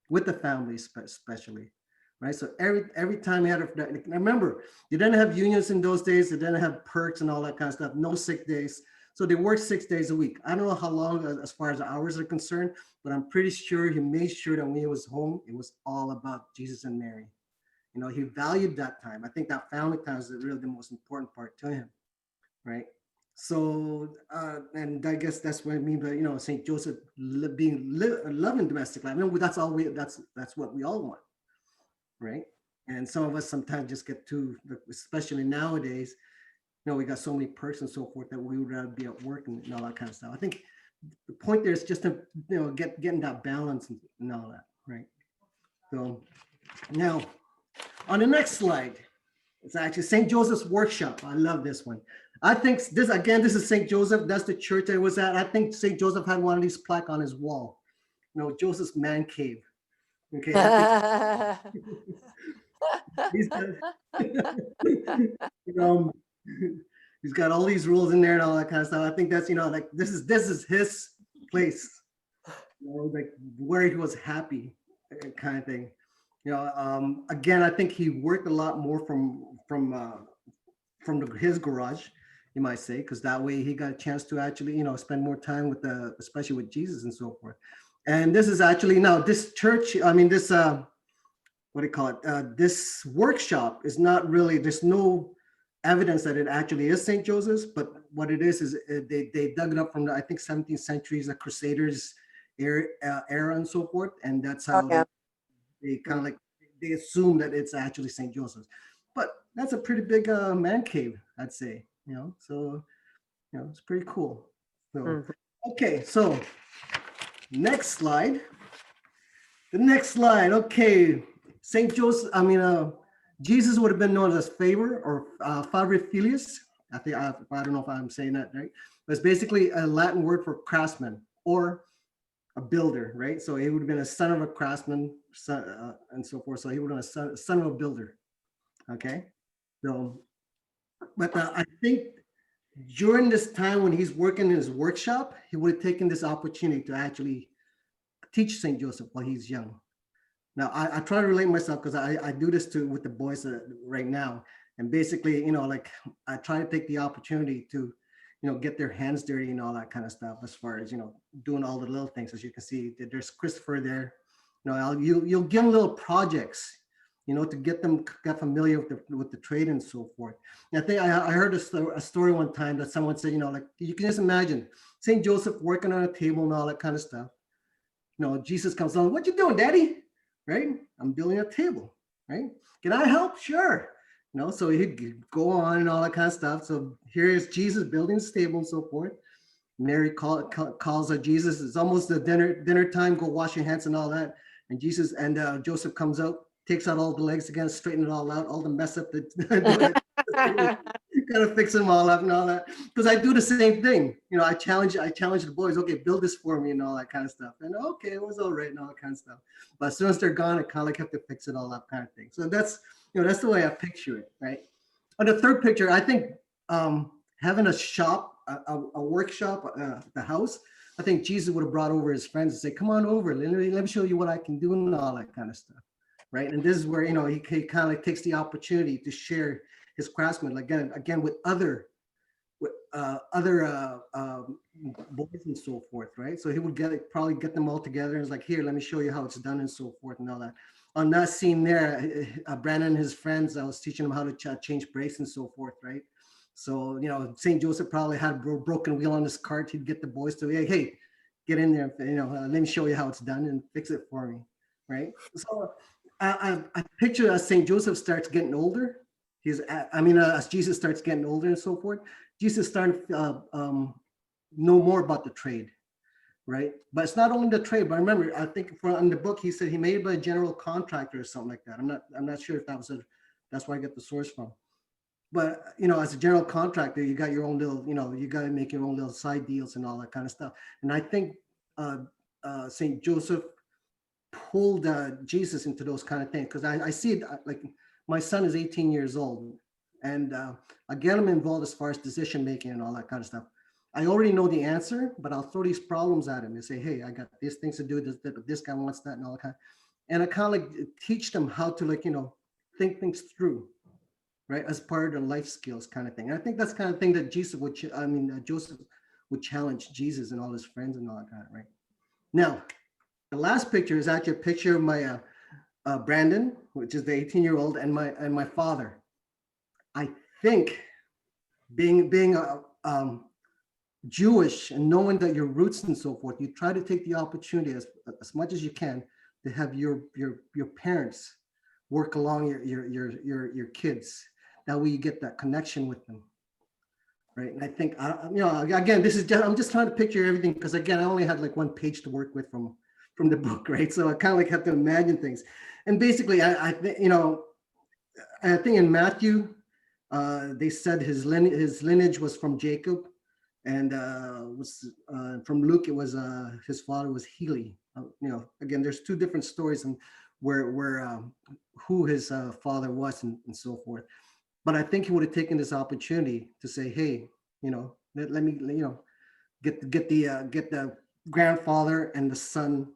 with the family, especially, right? So every time he had remember, they didn't have unions in those days. They didn't have perks and all that kind of stuff. No sick days. So they worked 6 days a week. I don't know how long as far as the hours are concerned, but I'm pretty sure he made sure that when he was home, it was all about Jesus and Mary. He valued that time. I think that family time is really the most important part to him, right? So, and I guess that's what I mean by, St. Joseph loving domestic life. I mean, that's what we all want, right? And some of us sometimes just get too, especially nowadays, we got so many perks and so forth that we would rather be at work and all that kind of stuff. I think the point there is just to, getting that balance and all that, right? So now on the next slide, it's actually St. Joseph's Workshop. I love this one. I think this is St. Joseph. That's the church I was at. I think St. Joseph had one of these plaque on his wall. Joseph's man cave. Okay. He's got, he's got all these rules in there and all that kind of stuff. I think that's, like this is his place, like where he was happy, kind of thing. Again, I think he worked a lot more from his garage, you might say, because that way he got a chance to actually, spend more time with especially with Jesus and so forth. And this is actually now this church. I mean, this what do you call it? This workshop is not really. There's no evidence that it actually is St. Joseph's, but what it is they dug it up from the, I think, 17th century, the Crusaders era and so forth, and that's how they kind of like they assume that it's actually St. Joseph's. But that's a pretty big man cave, I'd say. So it's pretty cool. So okay, so next slide. The next slide. Okay, St. Joseph. I mean, Jesus would have been known as Favor or Favre Filius. I don't know if I'm saying that right, but it's basically a Latin word for craftsman or a builder, right? So he would have been a son of a craftsman, and so forth. So he would have been a son of a builder. Okay, so, but I think during this time when he's working in his workshop, he would have taken this opportunity to actually teach St. Joseph while he's young. Now, I try to relate myself because I do this with the boys right now. And basically, like I try to take the opportunity to, get their hands dirty and all that kind of stuff as far as, doing all the little things. As you can see, there's Christopher there. You'll give them little projects, to get them get familiar with the trade and so forth. And I think I heard a story one time that someone said, like you can just imagine St. Joseph working on a table and all that kind of stuff. Jesus comes along, what you doing, Daddy? Right? I'm building a table, right? Can I help? Sure. So he'd go on and all that kind of stuff. So here is Jesus building his table and so forth. Mary calls Jesus. It's almost the dinner time. Go wash your hands and all that. And Jesus and Joseph comes out, takes out all the legs again, straighten it all out, all the mess up that kind of fix them all up and all that. Because I do the same thing. I challenge the boys. Okay, build this for me and all that kind of stuff. And okay, it was all right and all that kind of stuff. But as soon as they're gone, I kind of like have to fix it all up, kind of thing. So that's that's the way I picture it, right? On the third picture, I think having a shop, a workshop at the house, I think Jesus would have brought over his friends and say, "Come on over, let me show you what I can do," and all that kind of stuff, right? And this is where he kind of takes the opportunity to share his craftsmen again with other boys and so forth, right? So he would probably get them all together and it's like, here, let me show you how it's done and so forth and all that. On that scene there, Brandon and his friends, I was teaching them how to change brakes and so forth, right? So, St. Joseph probably had a broken wheel on his cart. He'd get the boys to, hey, get in there, let me show you how it's done and fix it for me, right? So I picture as St. Joseph starts getting older, as Jesus starts getting older and so forth, Jesus started to know more about the trade, right? But it's not only the trade, but remember, I think in the book, he said he made it by a general contractor or something like that. I'm not sure if that's where I get the source from. But, as a general contractor, you got your own little, you got to make your own little side deals and all that kind of stuff. And I think Saint Joseph pulled Jesus into those kind of things, because I see it like my son is 18 years old, and I get him involved as far as decision making and all that kind of stuff. I already know the answer, but I'll throw these problems at him and say, hey, I got these things to do, this guy wants that and all that kind of, and I kind of like teach them how to, like, think things through, right, as part of their life skills kind of thing. And I think that's kind of thing that Joseph would challenge Jesus and all his friends and all that kind of, right? Now, the last picture is actually a picture of my Brandon, which is the 18-year-old, and my father. I think being Jewish and knowing that your roots and so forth, you try to take the opportunity as much as you can to have your parents work along your kids. That way you get that connection with them, right? And I think again, I'm just trying to picture everything, because again, I only had like one page to work with from the book, right? So I kind of like have to imagine things. And basically, I think in Matthew, they said his lineage was from Jacob, and from Luke, it was his father was Heli. Again, there's two different stories and where who his father was and so forth. But I think he would have taken this opportunity to say, hey, let me get the grandfather and the son,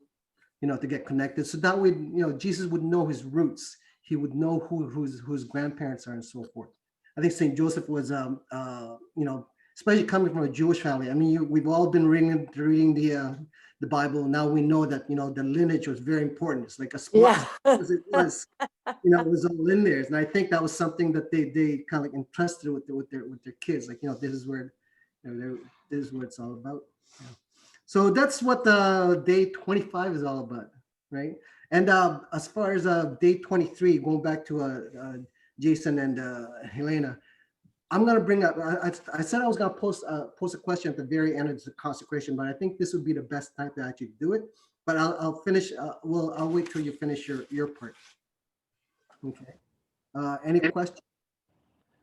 to get connected. So that way, Jesus would know his roots. He would know who his grandparents are and so forth. I think Saint Joseph was, especially coming from a Jewish family. I mean, we've all been reading the Bible. Now we know that the lineage was very important. It's like as smart as it was, it was all in there. And I think that was something that they kind of like entrusted with their kids. Like, this is where this is what it's all about. Yeah. So that's what day 25 is all about, right? And as far as day 23, going back to Jason and Helena, I'm going to bring up, I said I was going to post a question at the very end of the consecration, but I think this would be the best time to actually do it. But I'll finish, I'll wait till you finish your part. Okay. Any questions?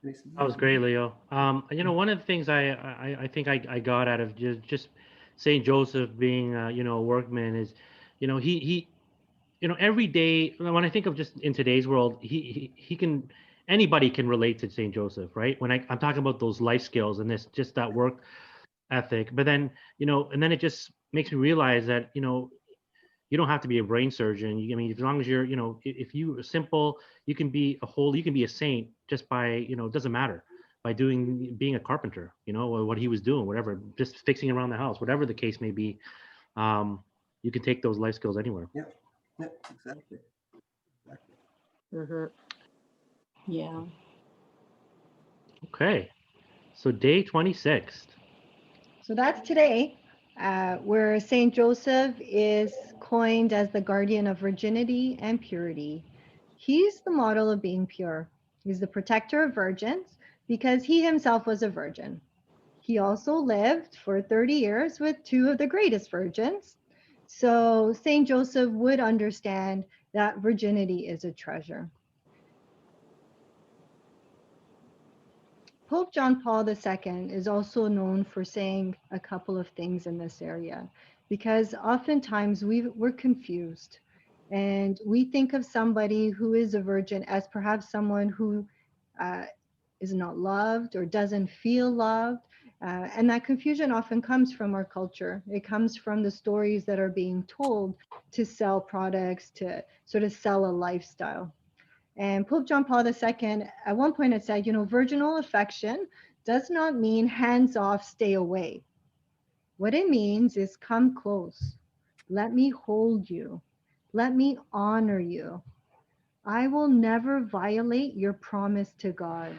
That was great, Leo. One of the things I think I got out of just Saint Joseph being a workman is, he every day when I think of just in today's world, anybody can relate to Saint Joseph, right? When I'm talking about those life skills and just that work ethic, but then and then it just makes me realize that you don't have to be a brain surgeon. I mean, as long as you're, if you are simple, you can be a saint just by, it doesn't matter, by being a carpenter, or what he was doing, whatever, just fixing around the house, whatever the case may be. You can take those life skills anywhere. Yeah, exactly. Mm-hmm. Yeah. Okay. So day 26. So that's today, where Saint Joseph is coined as the guardian of virginity and purity. He's the model of being pure. He's the protector of virgins because he himself was a virgin. He also lived for 30 years with two of the greatest virgins. So Saint Joseph would understand that virginity is a treasure. Pope John Paul II is also known for saying a couple of things in this area, because oftentimes we're confused and we think of somebody who is a virgin as perhaps someone who is not loved or doesn't feel loved. And that confusion often comes from our culture. It comes from the stories that are being told to sell products, to sort of sell a lifestyle. And Pope John Paul II, at one point had said, virginal affection does not mean hands off, stay away. What it means is come close. Let me hold you. Let me honor you. I will never violate your promise to God.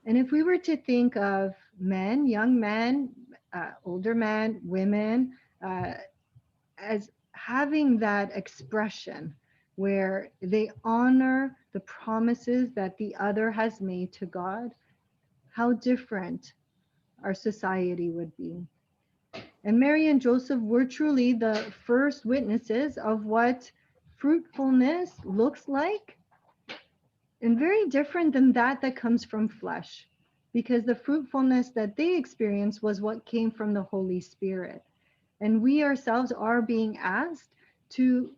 And if we were to think of men, young men, older men, women, as having that expression where they honor the promises that the other has made to God, how different our society would be. And Mary and Joseph were truly the first witnesses of what fruitfulness looks like, and very different than that comes from flesh, because the fruitfulness that they experienced was what came from the Holy Spirit. And we ourselves are being asked to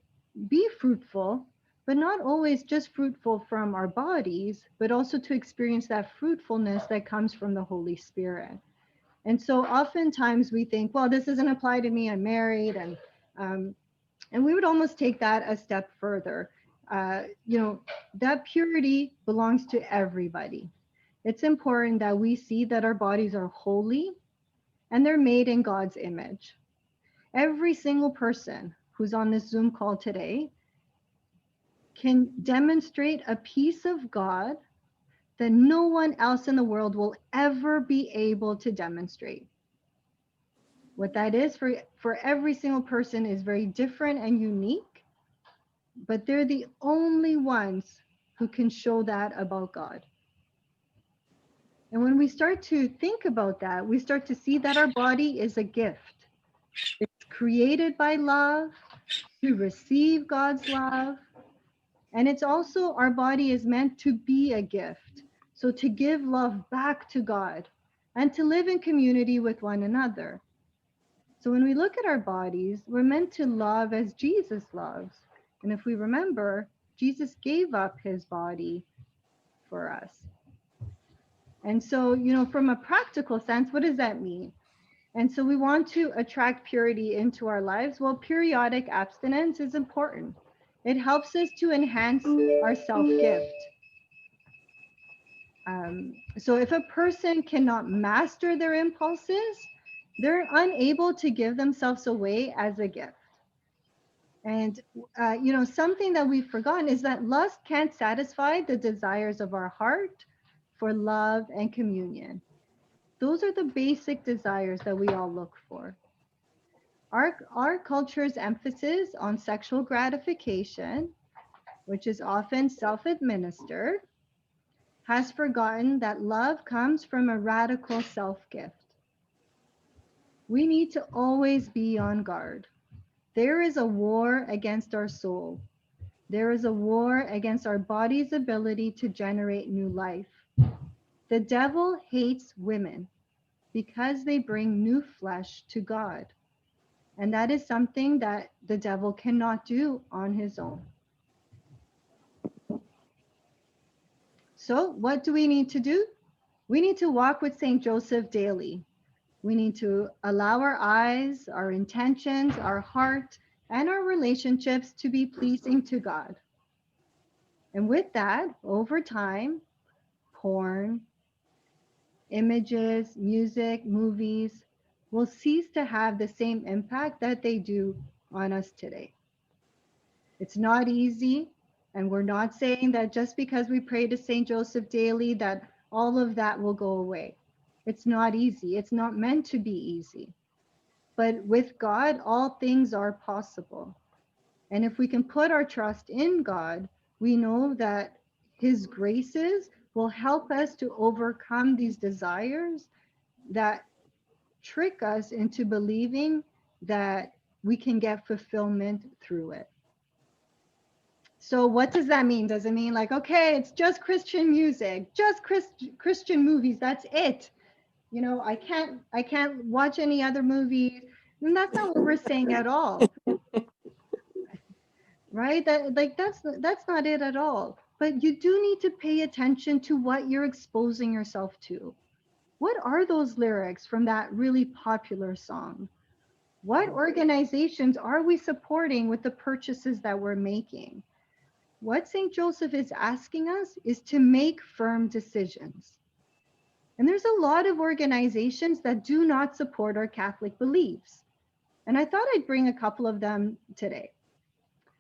be fruitful, but not always just fruitful from our bodies, but also to experience that fruitfulness that comes from the Holy Spirit. And so oftentimes we think, well, this doesn't apply to me, I'm married. And we would almost take that a step further. That purity belongs to everybody. It's important that we see that our bodies are holy and they're made in God's image. Every single person who's on this Zoom call today can demonstrate a piece of God that no one else in the world will ever be able to demonstrate. What that is for every single person is very different and unique, but they're the only ones who can show that about God. And when we start to think about that, we start to see that our body is a gift. It's created by love to receive God's love. And it's also, our body is meant to be a gift. So to give love back to God and to live in community with one another. So when we look at our bodies, we're meant to love as Jesus loves. And if we remember, Jesus gave up his body for us. And so, from a practical sense, what does that mean? And so we want to attract purity into our lives. Well, periodic abstinence is important. It helps us to enhance our self-gift. So if a person cannot master their impulses, they're unable to give themselves away as a gift. And, something that we've forgotten is that lust can't satisfy the desires of our heart for love and communion. Those are the basic desires that we all look for. Our culture's emphasis on sexual gratification, which is often self-administered, has forgotten that love comes from a radical self-gift. We need to always be on guard. There is a war against our soul. There is a war against our body's ability to generate new life. The devil hates women because they bring new flesh to God. And that is something that the devil cannot do on his own. So what do we need to do? We need to walk with St. Joseph daily. We need to allow our eyes, our intentions, our heart, and our relationships to be pleasing to God. And with that, over time, porn, images, music, movies will cease to have the same impact that they do on us today. It's not easy, and we're not saying that just because we pray to St. Joseph daily that all of that will go away. It's not easy. It's not meant to be easy. But with God, all things are possible. And if we can put our trust in God, we know that his graces will help us to overcome these desires that trick us into believing that we can get fulfillment through it. So what does that mean? Does it mean like, okay, it's just Christian music, just Christian movies, that's it? I can't watch any other movies. And that's not what we're saying at all. Right? That's not it at all. But you do need to pay attention to what you're exposing yourself to. What are those lyrics from that really popular song? What organizations are we supporting with the purchases that we're making? What St. Joseph is asking us is to make firm decisions. And there's a lot of organizations that do not support our Catholic beliefs. And I thought I'd bring a couple of them today.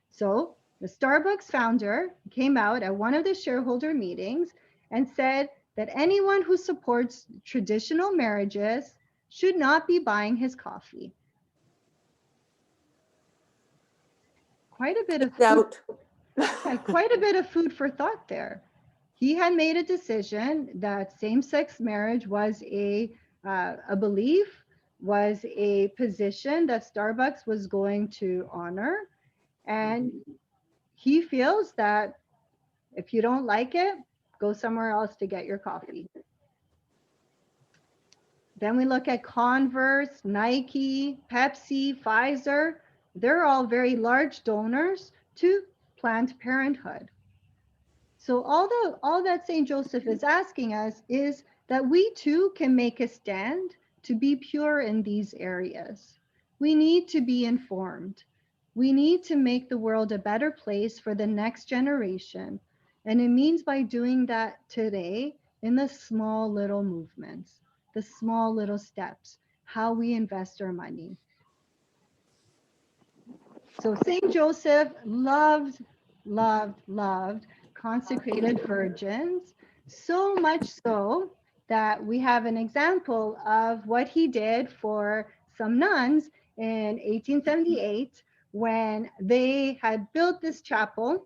So the Starbucks founder came out at one of the shareholder meetings and said that anyone who supports traditional marriages should not be buying his coffee. Quite a bit of food for thought there. He had made a decision that same-sex marriage was a belief, was a position that Starbucks was going to honor. And he feels that if you don't like it, go somewhere else to get your coffee. Then we look at Converse, Nike, Pepsi, Pfizer. They're all very large donors to Planned Parenthood. So all that St. Joseph is asking us is that we too can make a stand to be pure in these areas. We need to be informed. We need to make the world a better place for the next generation. And it means by doing that today in the small little movements, the small little steps, how we invest our money. So St. Joseph loved, loved, loved consecrated virgins, so much so that we have an example of what he did for some nuns in 1878 when they had built this chapel,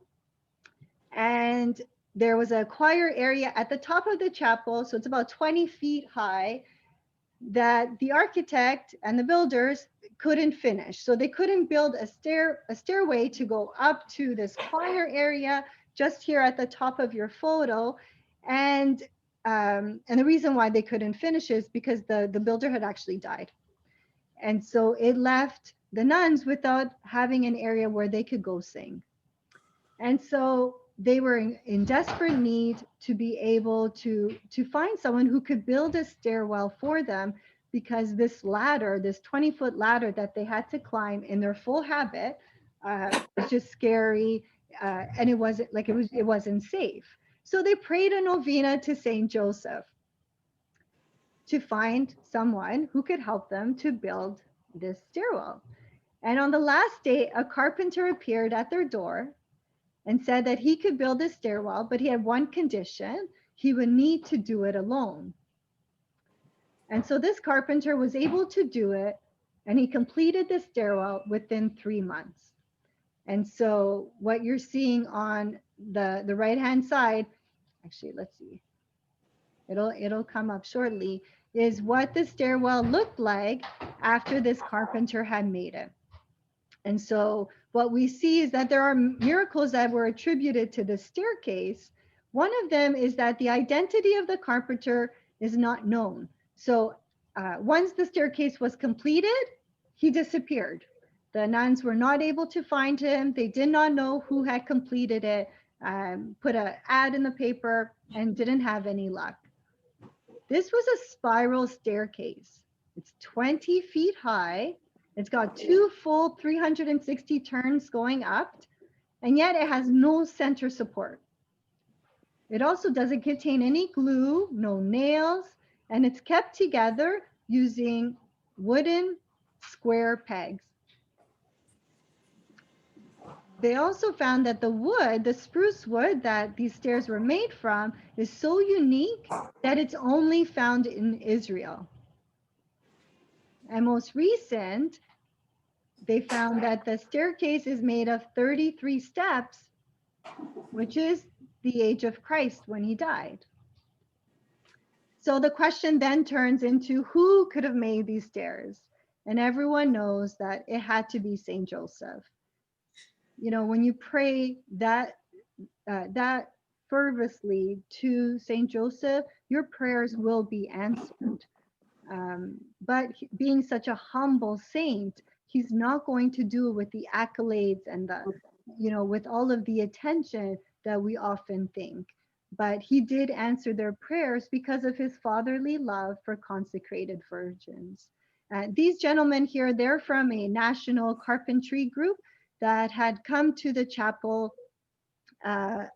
and there was a choir area at the top of the chapel, so it's about 20 feet high, that the architect and the builders couldn't finish. So they couldn't build a stairway to go up to this choir area just here at the top of your photo. And the reason why they couldn't finish is because the builder had actually died. And so it left the nuns without having an area where they could go sing. And so they were in desperate need to be able to find someone who could build a stairwell for them, because this ladder, this 20-foot ladder that they had to climb in their full habit, was just scary, and it wasn't safe. So they prayed a novena to Saint Joseph to find someone who could help them to build this stairwell. And on the last day, a carpenter appeared at their door and said that he could build a stairwell, but he had one condition: he would need to do it alone. And so this carpenter was able to do it, and he completed the stairwell within 3 months. And so what you're seeing on the right-hand side, actually, let's see, it'll come up shortly, is what the stairwell looked like after this carpenter had made it. And so what we see is that there are miracles that were attributed to the staircase. One of them is that the identity of the carpenter is not known. So once the staircase was completed, he disappeared. The nuns were not able to find him. They did not know who had completed it, put an ad in the paper, and didn't have any luck. This was a spiral staircase. It's 20 feet high. It's got 2 full 360 turns going up, and yet it has no center support. It also doesn't contain any glue, no nails, and it's kept together using wooden square pegs. They also found that the wood, the spruce wood that these stairs were made from, is so unique that it's only found in Israel. And most recent, they found that the staircase is made of 33 steps, which is the age of Christ when he died. So the question then turns into who could have made these stairs? And everyone knows that it had to be Saint Joseph. You know, when you pray that fervently to Saint Joseph, your prayers will be answered. But being such a humble saint, he's not going to do it with the accolades and with all of the attention that we often think. But he did answer their prayers because of his fatherly love for consecrated virgins. These gentlemen here, they're from a national carpentry group that had come to the chapel. I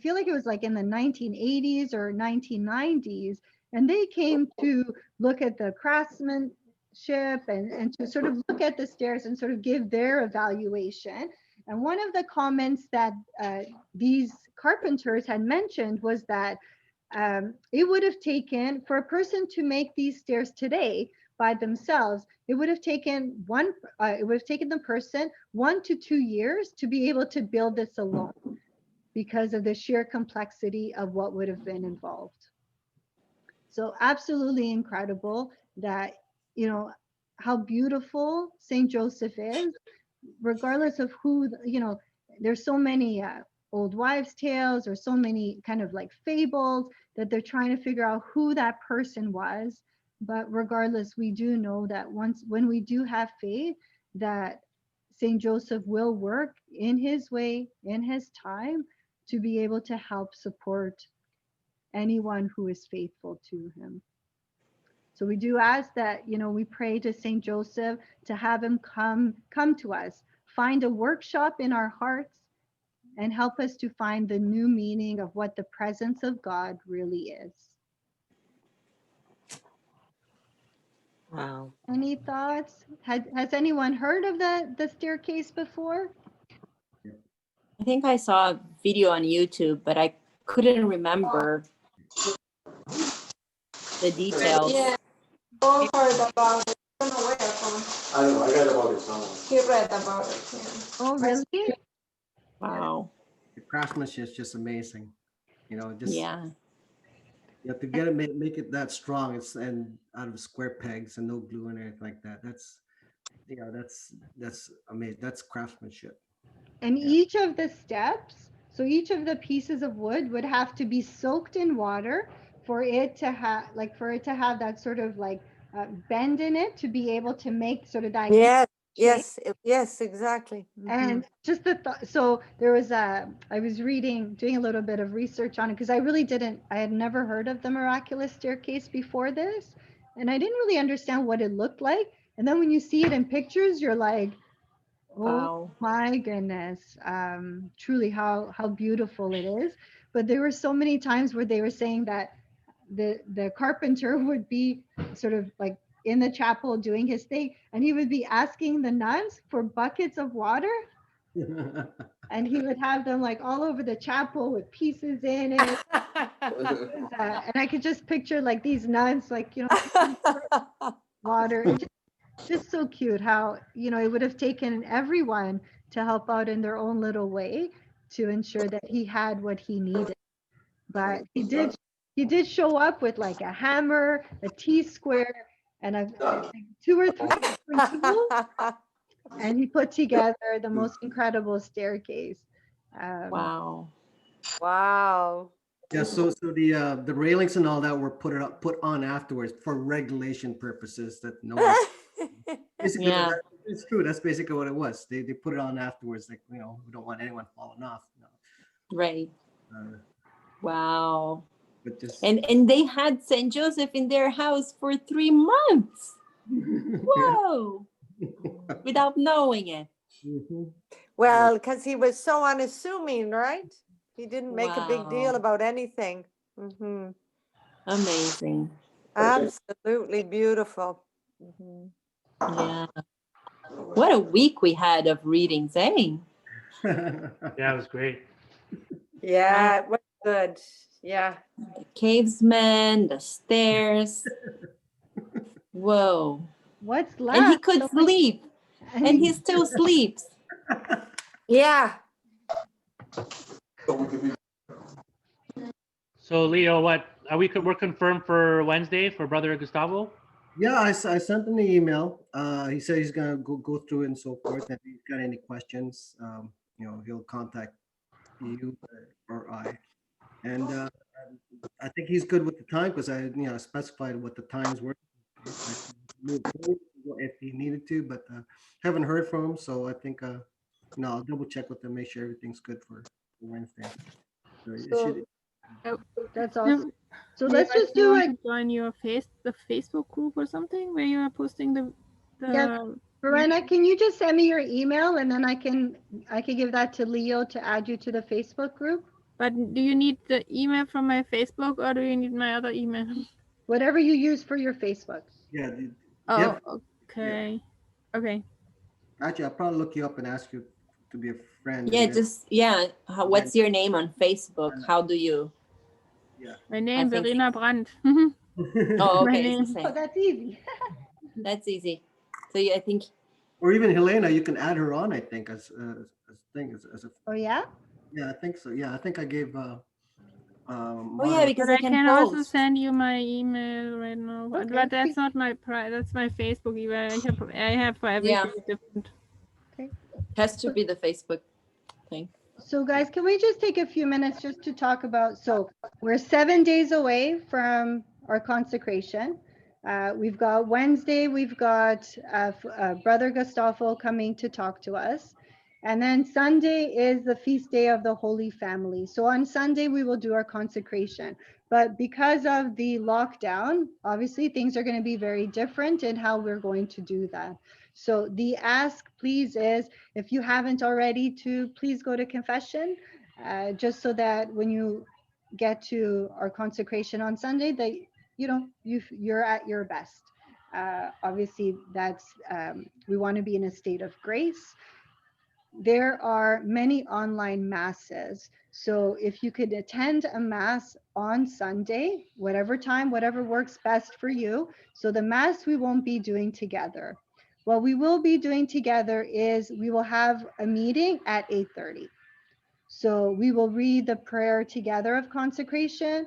feel like it was like in the 1980s or 1990s. And they came to look at the craftsmanship and to sort of look at the stairs and sort of give their evaluation. And one of the comments that these carpenters had mentioned was that it would have taken, for a person to make these stairs today by themselves, it would have taken the person 1 to 2 years to be able to build this alone, because of the sheer complexity of what would have been involved. So absolutely incredible that, how beautiful St. Joseph is, regardless of who, there's so many old wives' tales or so many kind of like fables that they're trying to figure out who that person was. But regardless, we do know that when we do have faith, that Saint Joseph will work in his way, in his time, to be able to help support anyone who is faithful to him. So we do ask that, we pray to Saint Joseph to have him come to us, find a workshop in our hearts, and help us to find the new meaning of what the presence of God really is. Wow. Any thoughts? Has anyone heard of the staircase before? I think I saw a video on YouTube, but I couldn't remember the details. Yeah, all heard about it. I don't know where from. I don't know. I read about it somewhere. He read about it. Yeah. Oh, really? Wow. The craftsmanship is just amazing. Just Yeah. you have to get it, make it that strong. It's and out of square pegs and no glue and anything like that. That's amazing. That's craftsmanship. And Yeah. each of the steps, so each of the pieces of wood would have to be soaked in water for it to have that sort of bend in it to be able to make sort of that. Yes, exactly. And just the thought, so there was I was doing a little bit of research on it because I had never heard of the miraculous staircase before this. And I didn't really understand what it looked like. And then when you see it in pictures, you're like, oh Wow. my goodness, truly how beautiful it is. But there were so many times where they were saying that the carpenter would be sort of like in the chapel doing his thing, and he would be asking the nuns for buckets of water, and he would have them like all over the chapel with pieces in it. And I could just picture like these nuns, like, water. Just so cute how, it would have taken everyone to help out in their own little way to ensure that he had what he needed. But he did show up with like a hammer, a T-square, and like 2 or 3 different tools, and he put together the most incredible staircase. Wow. Wow. Yeah, so the railings and all that were put on afterwards for regulation purposes. That no one, basically Yeah. it's true. That's basically what it was. They put it on afterwards, like we don't want anyone falling off. Right. Wow. But just And they had Saint Joseph in their house for 3 months. Whoa. Without knowing it. Mhm. Well, because he was so unassuming, right? He didn't make a big deal Wow. about anything. Mhm. Amazing. Absolutely beautiful. Mhm. Yeah. What a week we had of readings, eh? Yeah, it was great. Yeah, it was good. Yeah. The cavesman, the stairs. Whoa. What's And he left? could sleep. And he still sleeps. Yeah. So Leo, what are we're confirmed for Wednesday for Brother Gustavo? Yeah, I sent him the email. He said he's gonna go through it and so forth. And if he's got any questions, he'll contact you or I. And I think he's good with the time because I specified what the times were. If he needed to, but haven't heard from him. So I think I'll double check with him, make sure everything's good for Wednesday. So it should. That's awesome. So Do let's you just do want to join your the Facebook group or something where you are posting the Yeah. Verena, can you just send me your email and then I can give that to Leo to add you to the Facebook group? But do you need the email from my Facebook or do you need my other email? Whatever you use for your Facebook. Yeah. Oh, Yep. okay. Okay. Actually, I'll probably look you up and ask you to be a friend. Yeah, and then- what's your name on Facebook? How do you? My name think- Verena Brandt. Oh, My okay. It's the name. Oh, same. that's easy. That's easy. So I think, Or even Helena, you can add her on. I think as a Oh yeah? yeah, I think so. Yeah, I think I gave. oh moderator- yeah, because But I I can can also post. send you my email right now. Okay. But that's not my that's my Facebook email. I have for everything different. Has to be the Facebook thing. So guys, can we just take a few minutes just to talk about, so we're 7 days away from our consecration. We've got Wednesday, we've got Brother Gustavo coming to talk to us. And then Sunday is the feast day of the Holy Family. So on Sunday, we will do our consecration. But because of the lockdown, obviously things are going to be very different in how we're going to do that. So the ask, please, is if you haven't already, to please go to confession, just so that when you get to our consecration on Sunday, that you're at your best. Obviously, that's we want to be in a state of grace. There are many online masses. So if you could attend a mass on Sunday, whatever time, whatever works best for you. So the mass we won't be doing together. What we will be doing together is we will have a meeting at 8:30. So we will read the prayer together of consecration.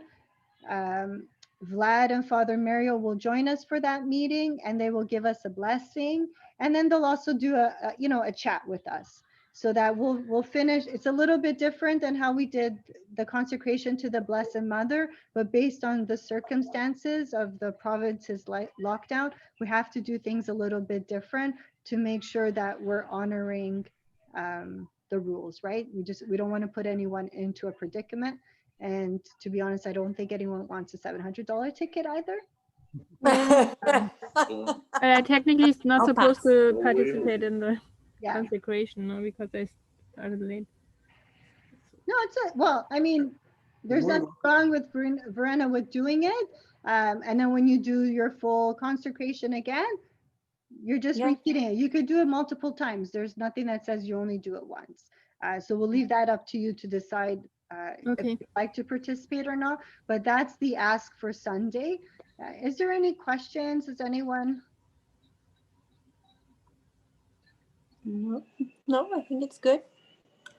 Vlad and Father Mario will join us for that meeting, and they will give us a blessing, and then they'll also do a chat with us, so that we'll finish. It's a little bit different than how we did the consecration to the Blessed Mother, but based on the circumstances of the province's lockdown, we have to do things a little bit different to make sure that we're honoring the rules, right? We don't want to put anyone into a predicament. And to be honest, I don't think anyone wants a $700 ticket either. Technically, it's not I'll supposed pass. to participate in the Yeah. consecration, no, because I started late. No, well, I mean, there's nothing wrong with Verena with doing it. And then when you do your full consecration again, you're just repeating it. You could do it multiple times. There's nothing that says you only do it once. So we'll leave that up to you to decide if you'd like to participate or not. But that's the ask for Sunday. Is there any questions? Is anyone? No, I think it's good.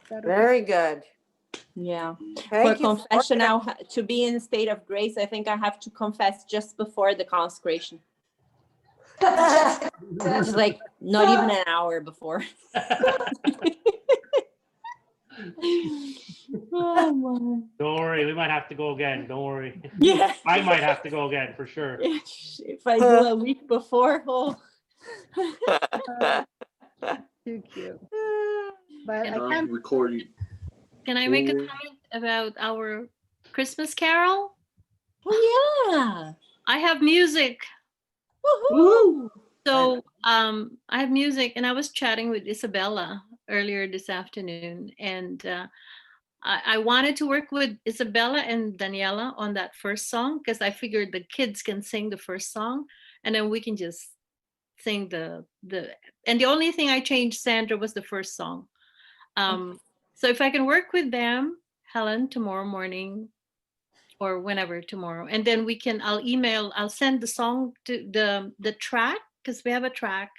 Very good. Yeah. Thank For you. confession, now to be in a state of grace, I think I have to confess just before the consecration. It's like not even an hour before. Oh, man. Don't worry, we might have to go again. Don't worry. Yeah. I might have to go again for sure. If I do a week before, oh. Too cute. But And I can't recording. can I make a comment about our Christmas carol? Oh, yeah. I have music. Woohoo. So I have music, and I was chatting with Isabella earlier this afternoon, and I wanted to work with Isabella and Daniela on that first song, because I figured the kids can sing the first song, and then we can just sing and the only thing I changed, Sandra, was the first song. So if I can work with them, Helen, tomorrow morning or whenever tomorrow, and then I'll send the song to the track, because we have a track.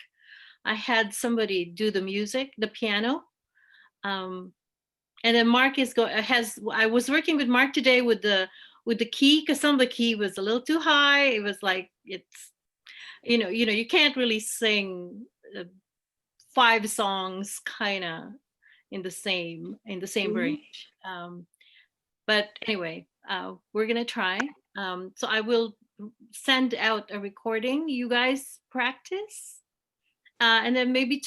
I had somebody do the music, the piano. And then Mark I was working with Mark today with the key, because some of the key was a little too high. It was like, it's, you can't really sing 5 songs kind of in the same range. But anyway, we're gonna try. So I will send out a recording. You guys practice, and then maybe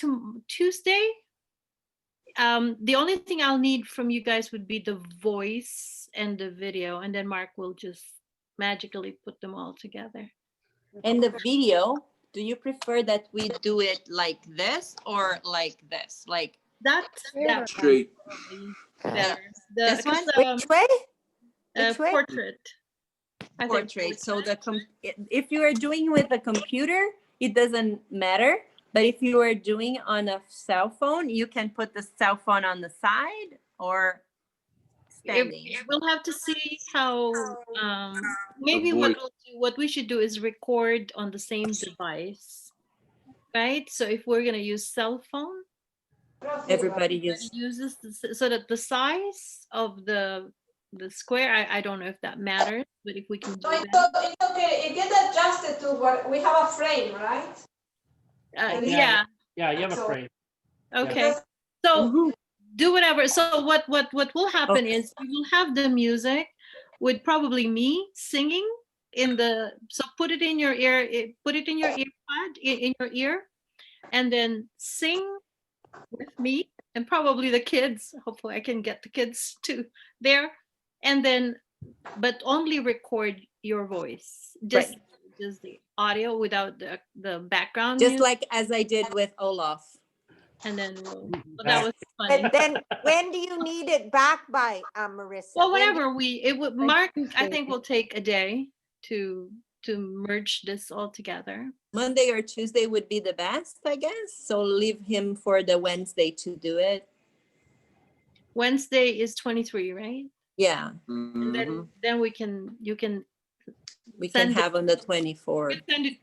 Tuesday. The only thing I'll need from you guys would be the voice and the video, and then Mark will just magically put them all together. And the video, do you prefer that we do it like this or like this? Like That's Straight. better. This one? Which way? Which way? Portrait. I think portrait. So if you are doing with a computer, it doesn't matter. But if you are doing on a cell phone, you can put the cell phone on the side or standing. We'll have to see how. Maybe what we should do is record on the same device, right? So if we're gonna use cell phone, Everybody uses so that the size of the square. I don't know if that matters, but if we can do that. It's okay. It gets adjusted to what we have a frame, right? Yeah, you have a frame. Okay. So do whatever. So what will happen is we will have the music with probably me singing so put it in your ear, put it in your earpod, in your ear, and then sing with me and probably the kids. Hopefully I can get the kids to there. And then, but only record your voice. Just the audio without the background Just music. like as I did with Olaf. And then that was funny. And then when do you need it back by, Marissa? Well, When whenever it would Mark, I Tuesday. think will take a day to merge this all together. Monday or Tuesday would be the best, I guess. So leave him for the Wednesday to do it. Wednesday is 23, right? Yeah. And then we can We can send it- have on the 24th. send it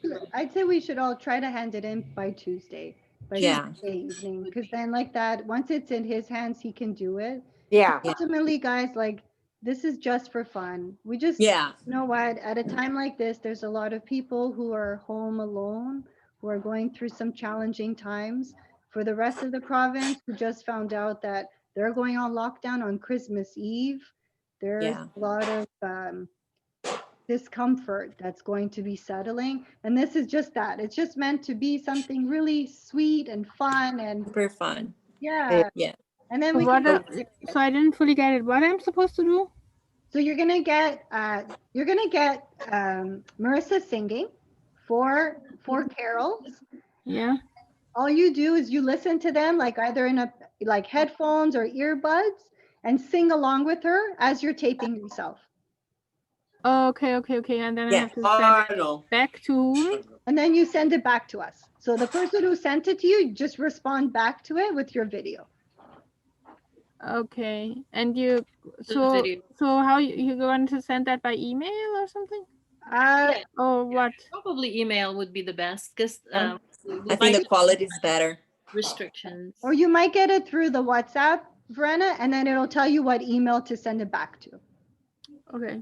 to I'd say we should all try to hand it in by Tuesday. By Yeah. Tuesday evening, because then like that, once it's in his hands, he can do it. Yeah. Ultimately, guys, like this is just for fun. We just, Yeah. you know what, at a time like this, there's a lot of people who are home alone, who are going through some challenging times. For the rest of the province, who just found out that they're going on lockdown on Christmas Eve, there's Yeah. a lot of discomfort that's going to be settling. And this is just that. It's just meant to be something really sweet and fun and Super fun. yeah. Yeah. And then we What can so I didn't fully get it. What I'm supposed to do? so you're gonna get Marissa singing four carols. Yeah. All you do is you listen to them like either in a like headphones or earbuds and sing along with her as you're taping yourself. Oh, okay. And then I Yeah. have to send it back to whom? And then you send it back to us. So the person who sent it to you, just respond back to it with your video. Okay. And you the video. so how you going to send that by email or something? Uh, Or what? Probably email would be the best because I think the quality is better. restrictions. or you might get it through the WhatsApp, Verena, and then it'll tell you what email to send it back to. Okay.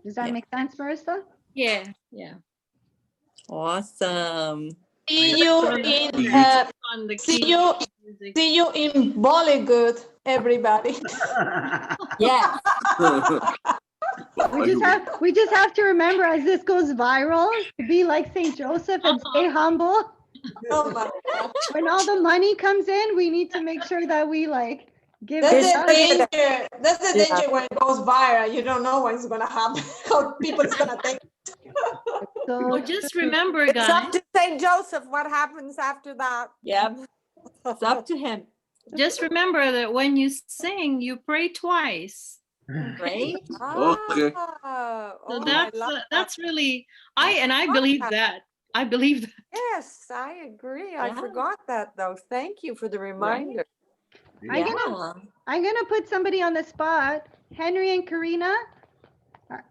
Does that Yeah. make sense, Marissa? Yeah. Awesome. See you in On the see key you music. see you in Bollywood, everybody. Yeah. We just have to remember as this goes viral to be like St. Joseph and stay humble. Oh my God. When all the money comes in, we need to make sure that we like give That's it the up. danger. That's the danger when it goes viral. You don't know what's gonna happen, how people's gonna take. Oh, So just remember, It's guys. up to St. Joseph what happens after that. Yep. It's up to him. Just remember that when you sing, you pray twice. Right? Okay. Ah, So oh, I love that's that. really I believe that. I believe that. Yes, I agree. I Yeah. forgot that though. Thank you for the reminder. I'm gonna put somebody on the spot. Henry and Karina,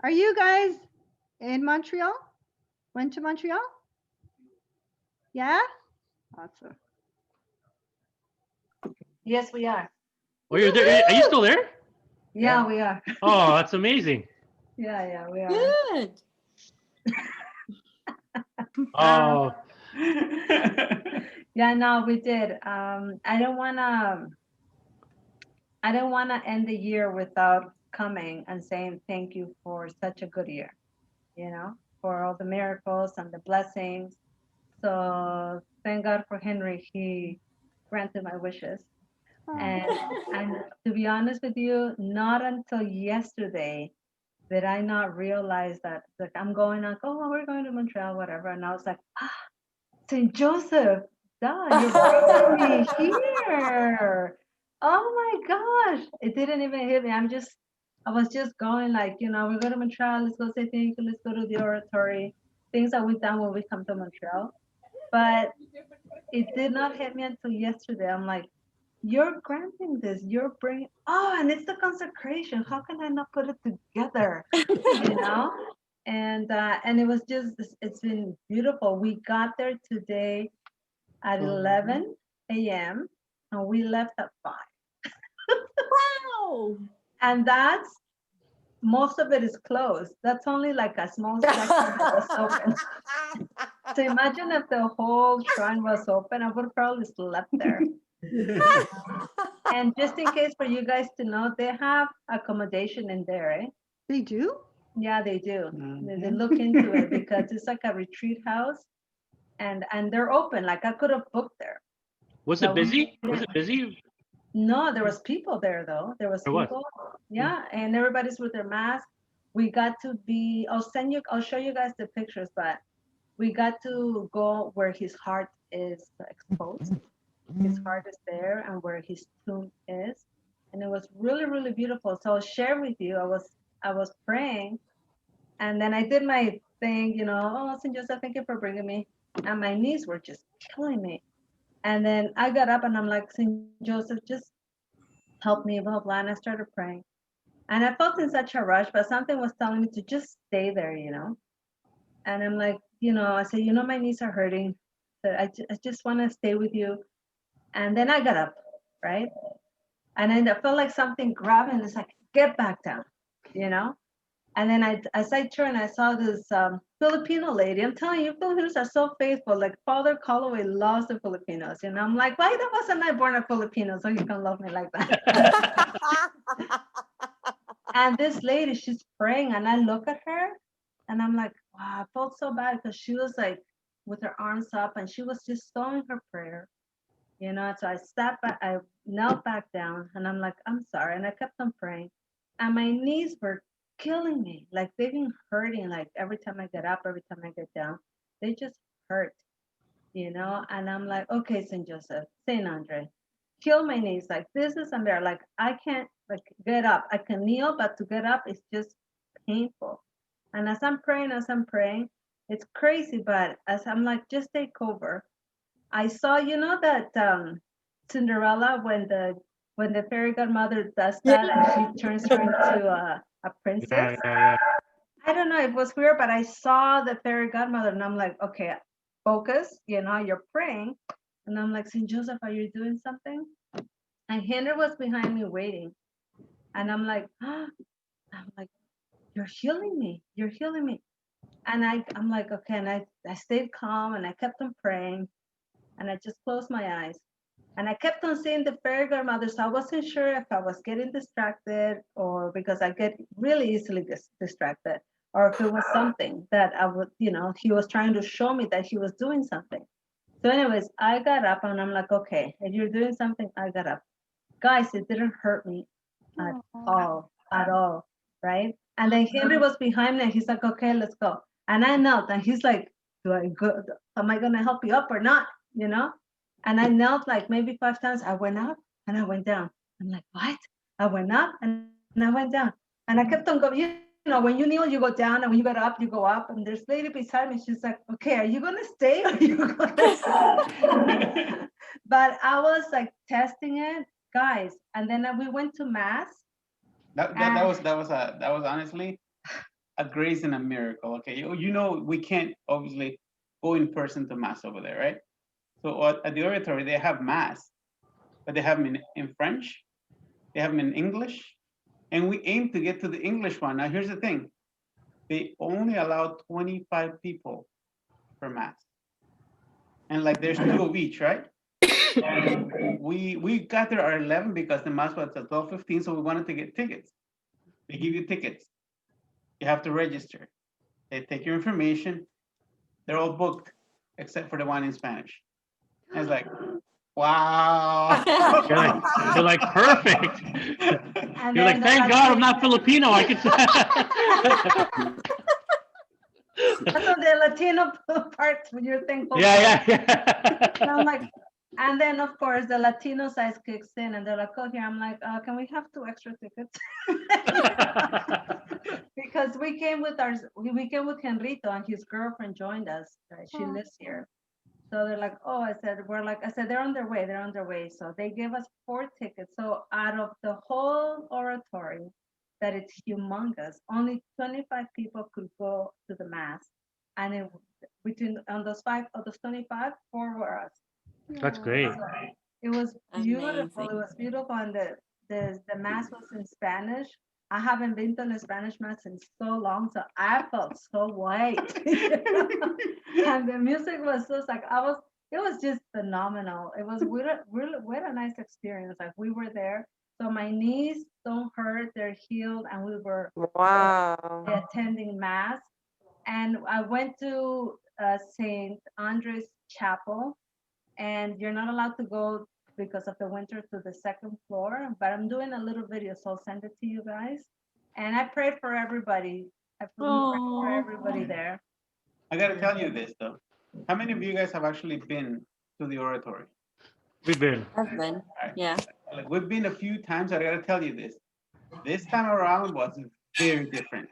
are you guys in Montreal? Went to Montreal? Yeah? Awesome. Yes, we are. Oh, you're there? Are you still there? Yeah, we are. Oh, that's amazing. Yeah, we are. Good. Oh, Yeah, no, we did. I don't wanna end the year without coming and saying thank you for such a good year, for all the miracles and the blessings. So thank God for Henry. He granted my wishes. And to be honest with you, not until yesterday did I not realize that like I'm going like, oh, we're going to Montreal, whatever. And I was like, St. Joseph, you're bringing me here. Oh my gosh. It didn't even hit me. I was just going like, we go to Montreal, let's go say thank you, let's go to the oratory, things that we've done when we come to Montreal. But it did not hit me until yesterday. I'm like, you're granting this, you're bringing, and it's the consecration. How can I not put it together? And it was just, it's been beautiful. We got there today at 11 a.m. and we left at 5. Wow. And most of it is closed. That's only like a small section that was open. So imagine if the whole shrine was open, I would probably slept there. And just in case for you guys to know, they have accommodation in there, eh? They do? Yeah, they do. They Mhm. look into it because it's like a retreat house, and they're open. Like I could have booked there. Was But it busy? Was it busy? no, there was people there though. There was There was. people. Yeah, and everybody's with their mask. We got to be. I'll show you guys the pictures, but we got to go where his heart is exposed. His heart is there, and where his tomb is, and it was really, really beautiful. So I'll share with you. I was praying, and then I did my thing. Oh, Saint Joseph, thank you for bringing me. And my knees were just killing me. And then I got up and I'm like, Saint Joseph, just help me, blah, blah. And I started praying. And I felt in such a rush, but something was telling me to just stay there. And I'm like, I said, my knees are hurting. But I just want to stay with you. And then I got up, right? And then I felt like something grabbed and it's like, get back down, you know? And then as I turned, I saw this Filipino lady. I'm telling you, Filipinos are so faithful. Like Father Calloway loves the Filipinos. I'm like, why wasn't I born a Filipino so he can love me like that? And this lady, she's praying, and I look at her, and I'm like, wow, I felt so bad because she was like with her arms up, and she was just saying her prayer. So I sat back, I knelt back down, and I'm like, I'm sorry, and I kept on praying, and my knees were killing me, like they've been hurting, like every time I get up, every time I get down, they just hurt, and I'm like, okay, Saint Joseph, Saint Andre, kill my knees, like this is unbearable, like I can't like get up, I can kneel, but to get up is just painful. And as I'm praying, it's crazy, but as I'm like, just take over, I saw, that Cinderella, when the fairy godmother does that and she turns her into a princess. Yeah. I don't know, it was weird, but I saw the fairy godmother and I'm like, okay, focus, you're praying. And I'm like, Saint Joseph, are you doing something? And Henry was behind me waiting. And I'm like, you're healing me. You're healing me. And I'm like, okay. And I stayed calm and I kept on praying. And I just closed my eyes. And I kept on seeing the fairy godmother. So I wasn't sure if I was getting distracted or because I get really easily distracted, or if it was something that I would, he was trying to show me that he was doing something. So anyways, I got up and I'm like, okay, if you're doing something, I got up. Guys, it didn't hurt me at all, right? And then Henry was behind me and he's like, okay, let's go. And I knelt and he's like, do I go? Am I gonna help you up or not? And I knelt like maybe 5 times. I went up and I went down. I'm like, what? I went up and I went down. And I kept on going, when you kneel, you go down, and when you get up, you go up. And there's a lady beside me. She's like, okay, are you gonna stay or are you gonna stay? But I was like testing it, guys. And then we went to mass. That was honestly a grace and a miracle. Okay, we can't obviously go in person to mass over there, right? So at the oratory they have mass, but they have them in French, they have them in English, and we aim to get to the English one. Now here's the thing: they only allow 25 people per mass, and like there's 2 of each, right? And we got there at 11 because the mass was at 12:15, so we wanted to get tickets. They give you tickets. You have to register. They take your information. They're all booked except for the one in Spanish. And it's like, wow. You're like perfect. And You're like, thank God I'm not Filipino. I could. That's on the Latino part when you're thankful. Yeah. And I'm like, and then of course the Latino size kicks in, and they're like, "Oh, here." I'm like, "Can we have 2 extra tickets?" Because we came with Henrito, and his girlfriend joined us. Right? She lives here, so they're like, "Oh," I said, "They're on their way. They're on their way." So they gave us 4 tickets. So out of the whole oratory, that it's humongous, only 25 people could go to the mass, and on those 25, 4 were us. That's great. So it was beautiful. Amazing. It was beautiful, and the mass was in Spanish. I haven't been to a Spanish mass in so long, so I felt so white. And the music was just like it was just phenomenal. It was really, really, what a nice experience. Like we were there, so my knees don't hurt, they're healed, and we were Wow. attending mass. And I went to St. Andre's Chapel, and you're not allowed to go because of the winter to the second floor, but I'm doing a little video, so I'll send it to you guys. And I pray for everybody. I pray for everybody there. I gotta tell you this though. How many of you guys have actually been to the oratory? We've been. I've been. Yeah. Like we've been a few times. I gotta tell you this. This time around was very different.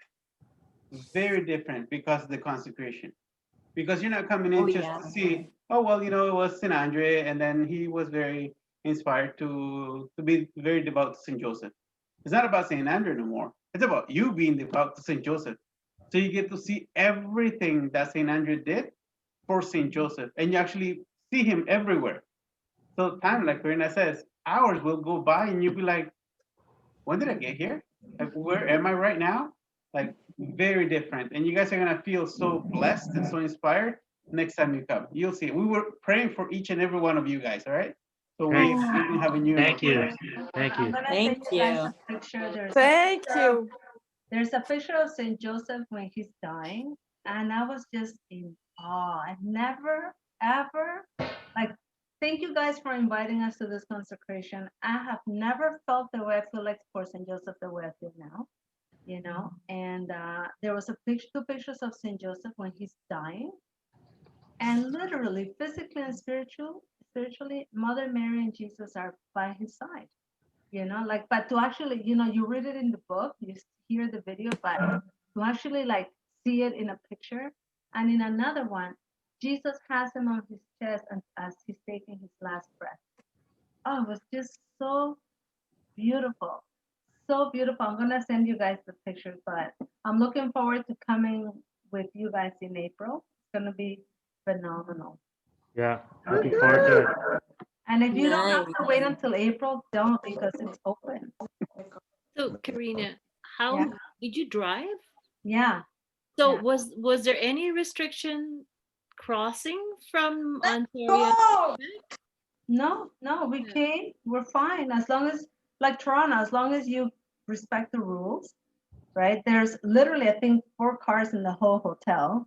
Very different because of the consecration. Because you're not coming in just to see, oh well, you know, it was St. Andre, and then he was very inspired to be very devout to St. Joseph. It's not about St. Andre no more. It's about you being devout to St. Joseph. So you get to see everything that St. Andre did for St. Joseph, and you actually see him everywhere. So time, like Karina says, hours will go by, and you'll be like, when did I get here? Like, where am I right now? Like, very different. And you guys are gonna feel so blessed and so inspired next time you come. You'll see. We were praying for each and every one of you guys, all right? So we've been having you. Thank you. Thank you. Thank you. Thank you. There's a picture of St. Joseph when he's dying, and I was just in awe. I never, ever, like, thank you guys for inviting us to this consecration. I have never felt the way I feel like for St. Joseph the way I feel now, you know. And there was two pictures of St. Joseph when he's dying, and literally, physically and spiritually, Mother Mary and Jesus are by his side. You know, like, but to actually, you know, you read it in the book, you hear the video, but to actually like see it in a picture. And in another one, Jesus has him on his chest and as he's taking his last breath. Oh, it was just so beautiful. So beautiful. I'm gonna send you guys the pictures, but I'm looking forward to coming with you guys in April. It's gonna be phenomenal. Yeah, looking forward to it. And if you don't have to wait until April, don't, because it's open. So Karina, how did you drive? Yeah. So was there any restriction crossing from Ontario? go! No, we came. We're fine as long as, like Toronto, as long as you respect the rules, right? There's literally, I think, 4 cars in the whole hotel.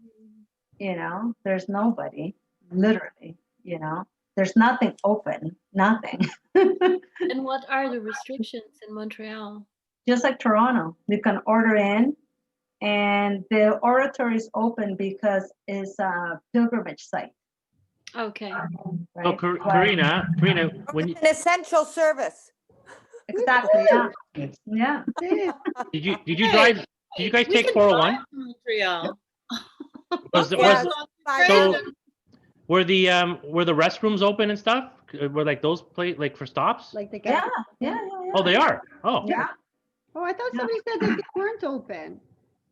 You know, there's nobody, literally. You know, there's nothing open, nothing. And what are the restrictions in Montreal? Just like Toronto, you can order in, and the oratory is open because it's a pilgrimage site. Okay. Right? Oh, Karina, when you, An essential service. Exactly. Yeah. Yeah. did you drive? Did you guys take 401? Montreal. So were the restrooms open and stuff? Were like those like for stops? Like the yeah. Oh, they are. Oh. Yeah. Oh, I thought somebody said that they weren't open.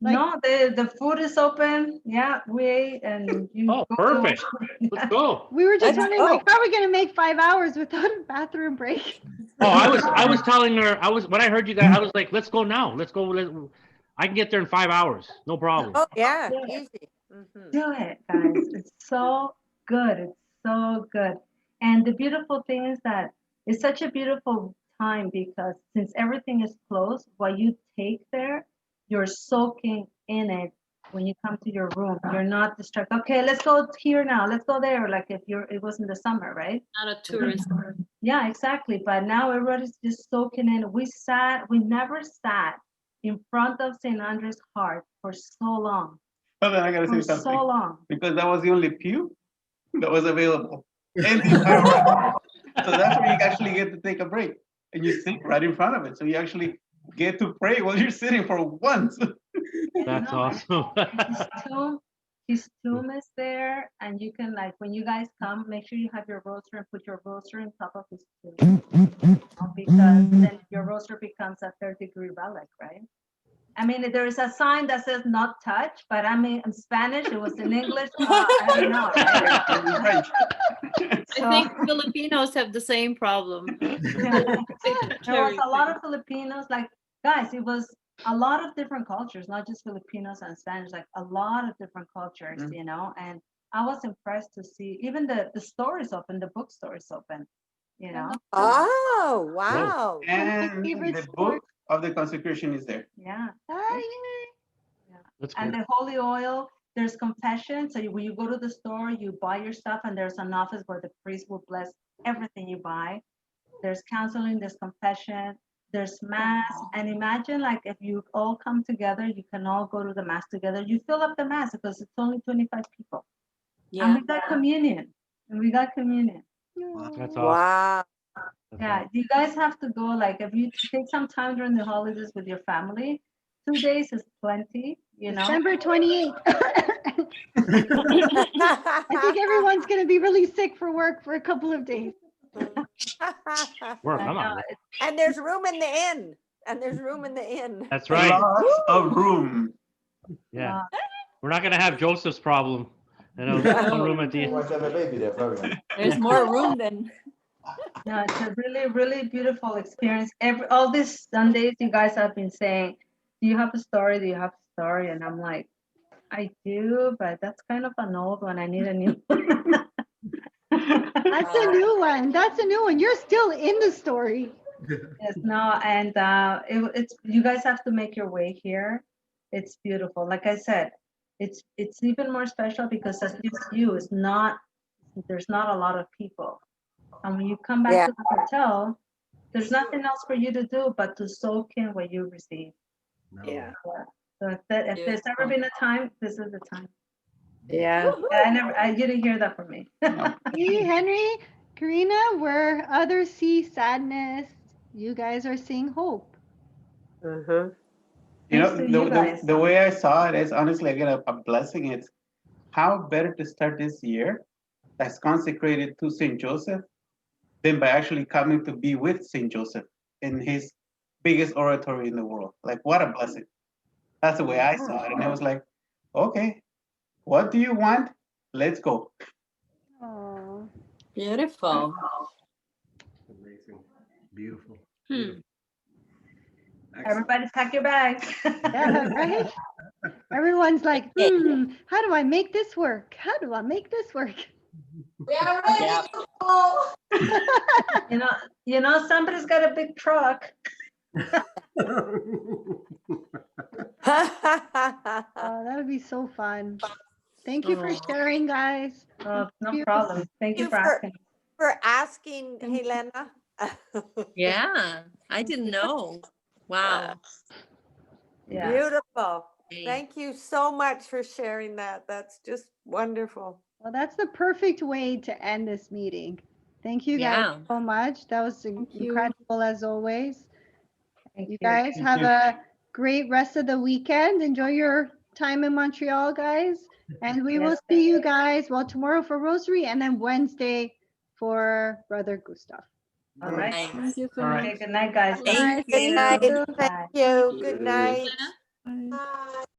Like, No, the food is open. Yeah, we ate and you. Oh, perfect. Let's go. we were just wondering, like, how are we going to make 5 hours without a bathroom break? Oh, I was telling her, when I heard you guys, I was like, let's go now. Let's go. I can get there in 5 hours. No problem. Oh, yeah, easy. Do it, guys. It's so good. It's so good. And the beautiful thing is that it's such a beautiful time because since everything is closed, what you take there, you're soaking in it when you come to your room. You're not distracted. Okay, let's go here now. Let's go there. Like if it was in the summer, right? Not a tourist. Yeah, exactly. But now everybody's just soaking in. We never sat in front of St. Andre's Heart for so long. Hold on, I gotta say something. So long. Because that was the only pew that was available in the entire room. So that's where you actually get to take a break. And you sit right in front of it. So you actually get to pray while you're sitting for once. That's awesome. His tomb is there, and you can, like, when you guys come, make sure you have your rosary and put your rosary on top of his tomb, because then your rosary becomes a 3rd-degree relic, right? I mean, there is a sign that says "not touch," but I mean, in Spanish, it was in English. I don't know. Right? I think Filipinos have the same problem. There was a lot of Filipinos, like, guys, it was a lot of different cultures, not just Filipinos and Spanish, like a lot of different cultures, you know, and I was impressed to see even the store is open, the bookstore is open, you know. Oh, wow. And the book of the consecration is there. Yeah. That's And cool. the holy oil, there's confession. So when you go to the store, you buy your stuff, and there's an office where the priest will bless everything you buy. There's counseling, there's confession, there's mass. And imagine, like, if you all come together, you can all go to the mass together. You fill up the mass because it's only 25 people. And we got communion. That's awesome. Wow. Yeah, you guys have to go. Like, if you take some time during the holidays with your family, 2 days is plenty, you know. December 28th. I think everyone's going to be really sick for work for a couple of days. Work, I'm not. And there's room in the inn. That's right. Lots of room. Yeah. We're not gonna have Joseph's problem. You know, one room at the end. There's more room than. No, it's a really, really beautiful experience. All these Sundays, you guys have been saying, "Do you have a story? Do you have a story?" And I'm like, I do, but that's kind of an old one. I need a new one. That's a new one. That's a new one. You're still in the story. Yes, no, and it's you guys have to make your way here. It's beautiful. Like I said, it's even more special because it's just you. It's not. There's not a lot of people. And when you come back to the hotel, there's nothing else for you to do but to soak in what you receive. Yeah. So if there's ever been a time, this is the time. Yeah. You didn't hear that from me. See, Henry, Karina, where others see sadness, you guys are seeing hope. You know, the way I saw it is honestly, again, a blessing. It's how better to start this year that's consecrated to St. Joseph than by actually coming to be with St. Joseph in his biggest oratory in the world. Like, what a blessing. That's the way I saw it. And I was like, okay, what do you want? Let's go. Oh, beautiful. Amazing. Beautiful. Everybody pack your bags. yeah, right? Everyone's like, how do I make this work? How do I make this work? We are ready to go. You know, somebody's got a big truck. Oh, that would be so fun. Thank you for sharing, guys. Oh, no problem. Thank you for asking. For asking, Helena. Yeah, I didn't know. Wow. Yeah. Beautiful. Thank you so much for sharing that. That's just wonderful. Well, that's the perfect way to end this meeting. Thank you guys so much. That was incredible as always. Thank you guys have a great rest of the weekend. Enjoy your time in Montreal, guys. And we will see you guys, well, tomorrow for Rosary and then Wednesday for Brother Gustav. All right. Thank you so much. Okay, good night, guys. Thank Good night. you. Thank you. Good night.